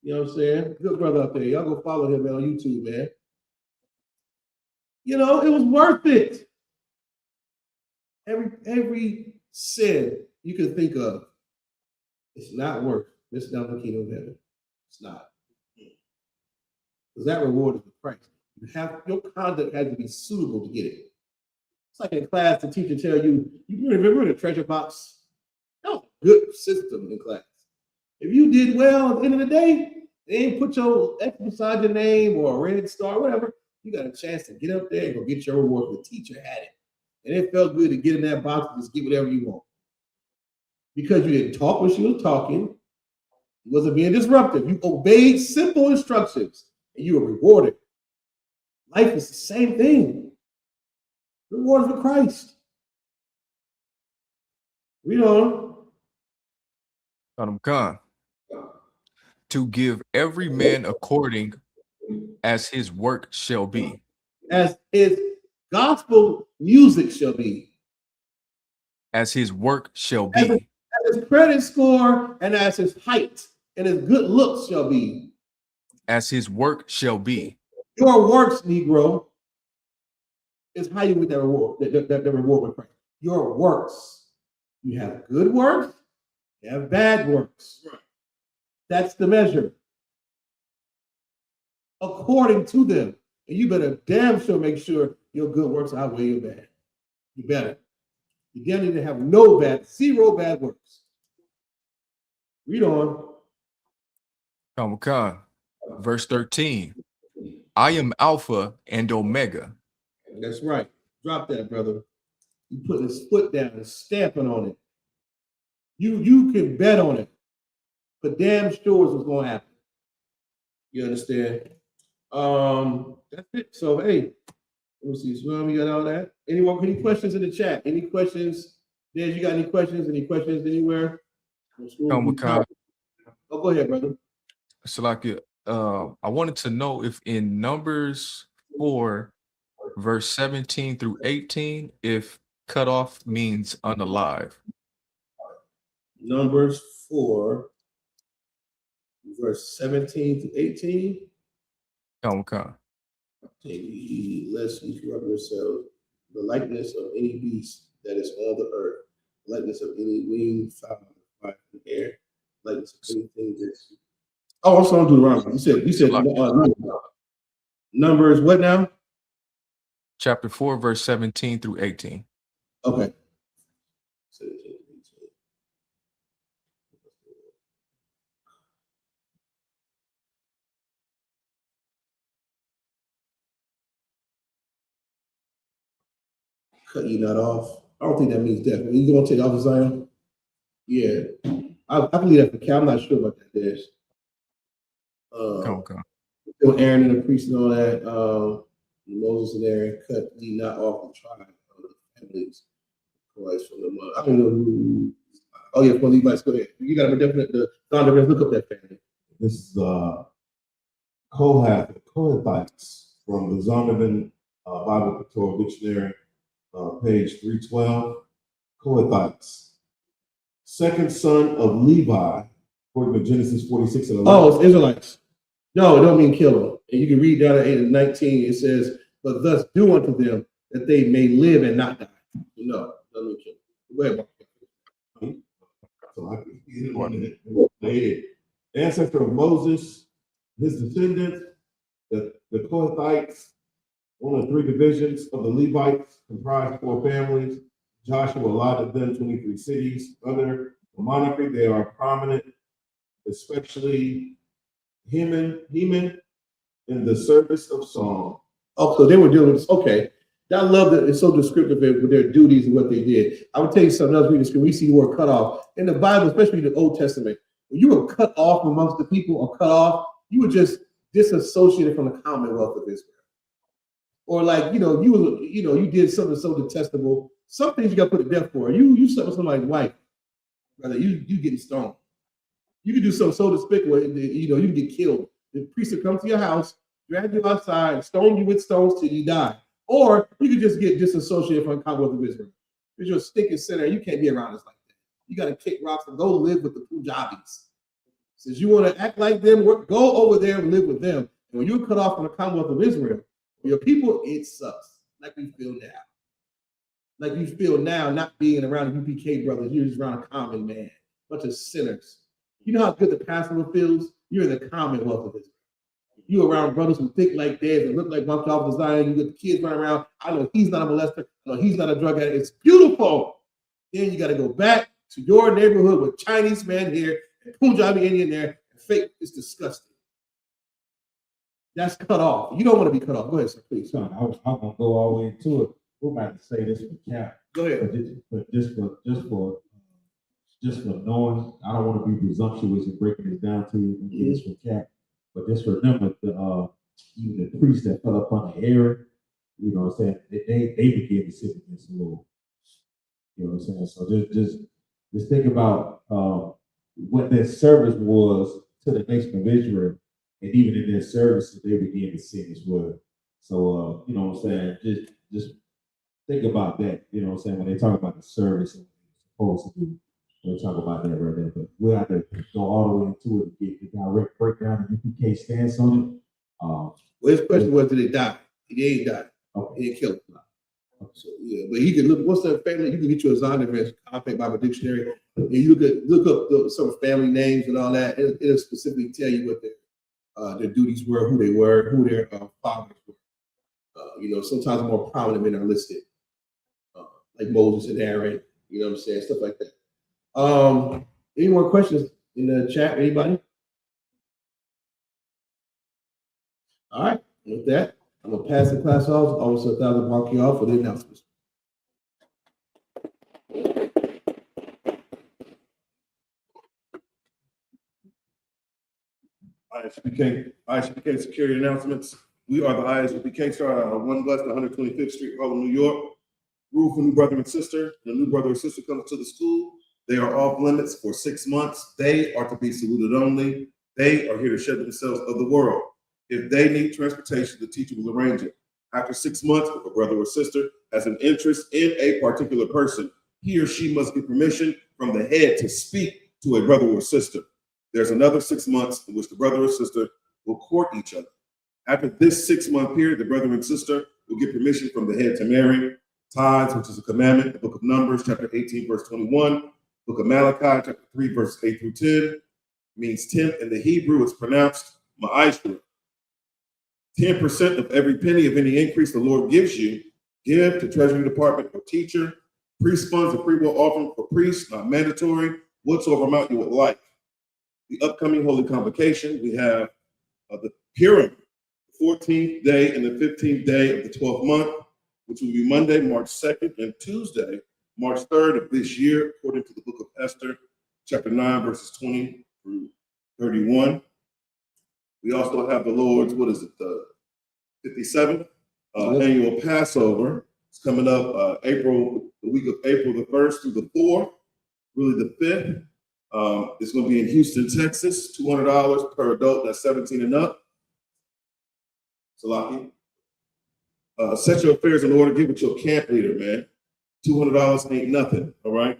You know what I'm saying? Good brother out there. Y'all go follow him, man, on YouTube, man. You know, it was worth it. Every sin you can think of, it's not worth missing down the kingdom of heaven. It's not. Because that reward is the price. Your conduct has to be suitable to get it. It's like in class, the teacher tell you, you remember the treasure box? That was a good system in class. If you did well at the end of the day, they ain't put your X beside your name or a red star, whatever. You got a chance to get up there and go get your reward. The teacher had it. And it felt good to get in that box and just get whatever you want. Because you didn't talk when she was talking. You wasn't being disruptive. You obeyed simple instructions and you were rewarded. Life is the same thing. Reward for Christ. Read on. God. To give every man according as his work shall be. As his gospel music shall be. As his work shall be. As his credit score and as his height and his good looks shall be. As his work shall be. Your works, Negro, is how you get that reward, the reward with Christ. Your works. You have good works, you have bad works. That's the measure. According to them. And you better damn sure make sure your good works outweigh your bad. You better. You damn need to have zero bad works. Read on. Verse 13. I am Alpha and Omega. That's right. Drop that, brother. You put his foot down and stamping on it. You can bet on it. But damn sure what's going to happen. You understand? That's it. So, hey, Let me see. So we got all that. Any questions in the chat? Any questions? Dad, you got any questions? Any questions anywhere? Kamaka. Oh, go ahead, brother. Salakia, I wanted to know if in Numbers 4, verse 17 through 18, if cut off means unalive. Numbers 4, verse 17 to 18. Kamaka. Lest you corrupt yourselves, the likeness of any beast that is on the earth, likeness of any winged fowl in the air, likeness of anything that's. Oh, I'm sorry, Deuteronomy. You said Numbers what now? Chapter 4, verse 17 through 18. Okay. Cut you not off. I don't think that means death. You gonna take off the Zion? Yeah. I believe that for Cal. I'm not sure about that, Dash. Aaron and the priest and all that. Moses and Aaron cut ye not off the tribe of the families. Christ from the mud. I don't know who. Oh yeah, for Levites. Go ahead. You got a definite. Look up that family. This is Kohathites from the Zondervan Bible Pictorial Dictionary, page 312. Kohathites, second son of Levi, according to Genesis 46 and 11. Oh, it's Israelites. No, it don't mean kill them. And you can read down at 8 and 19. It says, "But thus do unto them that they may live and not die." No, it don't mean kill them. Go ahead, Mark. So I can get it. The ancestor of Moses, his descendants, the Kohathites, one of 3 divisions of the Levites, comprised 4 families. Joshua allotted them 23 cities. Under the monarchy, they are prominent, especially Heman in the service of song. Oh, so they were doing this. Okay. I love that it's so descriptive with their duties and what they did. I would tell you something else. We see the word cut off in the Bible, especially the Old Testament. When you were cut off amongst the people or cut off, you were just disassociated from the Commonwealth of Israel. Or like, you did something so detestable. Some things you got put to death for. You slept with somebody's wife, brother. You getting stoned. You could do something so despicable, you can get killed. The priest would come to your house, drag you outside, stone you with stones till you die. Or you could just get disassociated from the Commonwealth of Israel. Because you're a stinking sinner, you can't be around us like that. You got to kick rocks and go live with the Punjabis. Since you want to act like them, go over there and live with them. And when you're cut off from the Commonwealth of Israel, your people, it sucks. Like we feel now. Like you feel now, not being around the U.P.K brothers, you're just around a common man, bunch of sinners. You know how good the pastor feels? You're in the Commonwealth of Israel. You around brothers who think like this and look like bumped off the Zion. You get the kids running around. I know he's not a molester. I know he's not a drug addict. It's beautiful. Then you got to go back to your neighborhood with Chinese man here and Punjabi Indian there. And fake. It's disgusting. That's cut off. You don't want to be cut off. Go ahead, sir, please. I'm gonna go all the way into it. We're about to say this for Cap. Go ahead. But just for knowing, I don't want to be presumptuous and breaking this down to you and get this for Cap. But just remember even the priests that fell upon the Aaron, you know what I'm saying, they began to sin against the Lord. You know what I'm saying? So just think about what their service was to the nation of Israel, and even in their services, they began to sin as well. So you know what I'm saying? Just think about that, you know what I'm saying, when they talk about the service and what supposed to do. We'll talk about that right there, but we'll have to go all the way into it to get the direct breakdown of U.P.K stance on it. Well, his question was, did he die? He ain't died. Okay. He ain't killed him. Okay. So yeah, but he can look. What's that family? You can get you a Zondervan Compact Bible Dictionary, and you could look up some family names and all that. It'll specifically tell you what their duties were, who they were, who their fathers were. Sometimes more prominent men are listed, like Moses and Aaron. You know what I'm saying? Stuff like that. Any more questions in the chat? Anybody? All right. With that, I'm gonna pass the class off. Officer 1000 mark you off for the announcements. I.S.U.P.K security announcements. We are the I.S.U.P.K, started out on 1 West 125th Street, Harlem, New York. Rule for new brother and sister. The new brother or sister comes to the school. They are off limits for 6 months. They are to be saluted only. They are here to shed themselves of the world. If they need transportation, the teacher will arrange it. After 6 months, if a brother or sister has an interest in a particular person, he or she must get permission from the head to speak to a brother or sister. There's another 6 months in which the brother or sister will court each other. After this 6-month period, the brother and sister will get permission from the head to marry. Tithes, which is a commandment, the book of Numbers, chapter 18, verse 21, book of Malachi, chapter 3, verse 8 through 10, means 10th. In the Hebrew, it's pronounced ma'ashra. 10% of every penny of any increase the Lord gives you, give to Treasury Department or teacher. Priest funds, a free will offering for priests, not mandatory, whatsoever amount you would like. The upcoming Holy Convocation, we have the Purim, 14th day and the 15th day of the 12th month, which will be Monday, March 2nd, and Tuesday, March 3rd of this year, according to the book of Esther, chapter 9, verses 20 through 31. We also have the Lord's, the 57th annual Passover. It's coming up the week of April the 1st through the 4th, really the 5th. It's going to be in Houston, Texas, $200 per adult, that's 17 and up. Salaki. Set your affairs in order, give it to your camp leader, man. $200 ain't nothing, all right?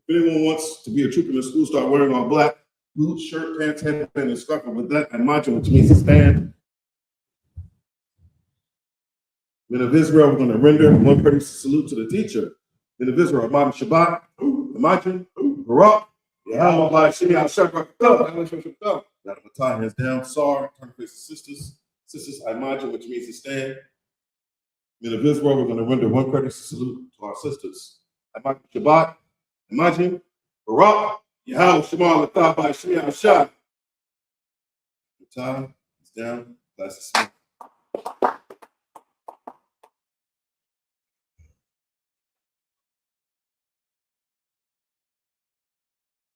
If anyone wants to be a trooper in the school, start wearing all black, boots, shirt, pants, headband, and scarf. With that, and mantra, which means to stand. Men of Israel, we're going to render one courteous salute to the teacher. Men of Israel, Imam Shabbat, Imagine, Barak, Yahweh, Shemiah, Shabbat, got to tie hands down, Sar, turn to face the sisters. Sisters, I imagine, which means to stand. Men of Israel, we're going to render one courteous salute to our sisters. Imagine Shabbat, Imagine, Barak, Yahweh, Shema, Latah, by Shemiah, Shah. The tie is down, glasses.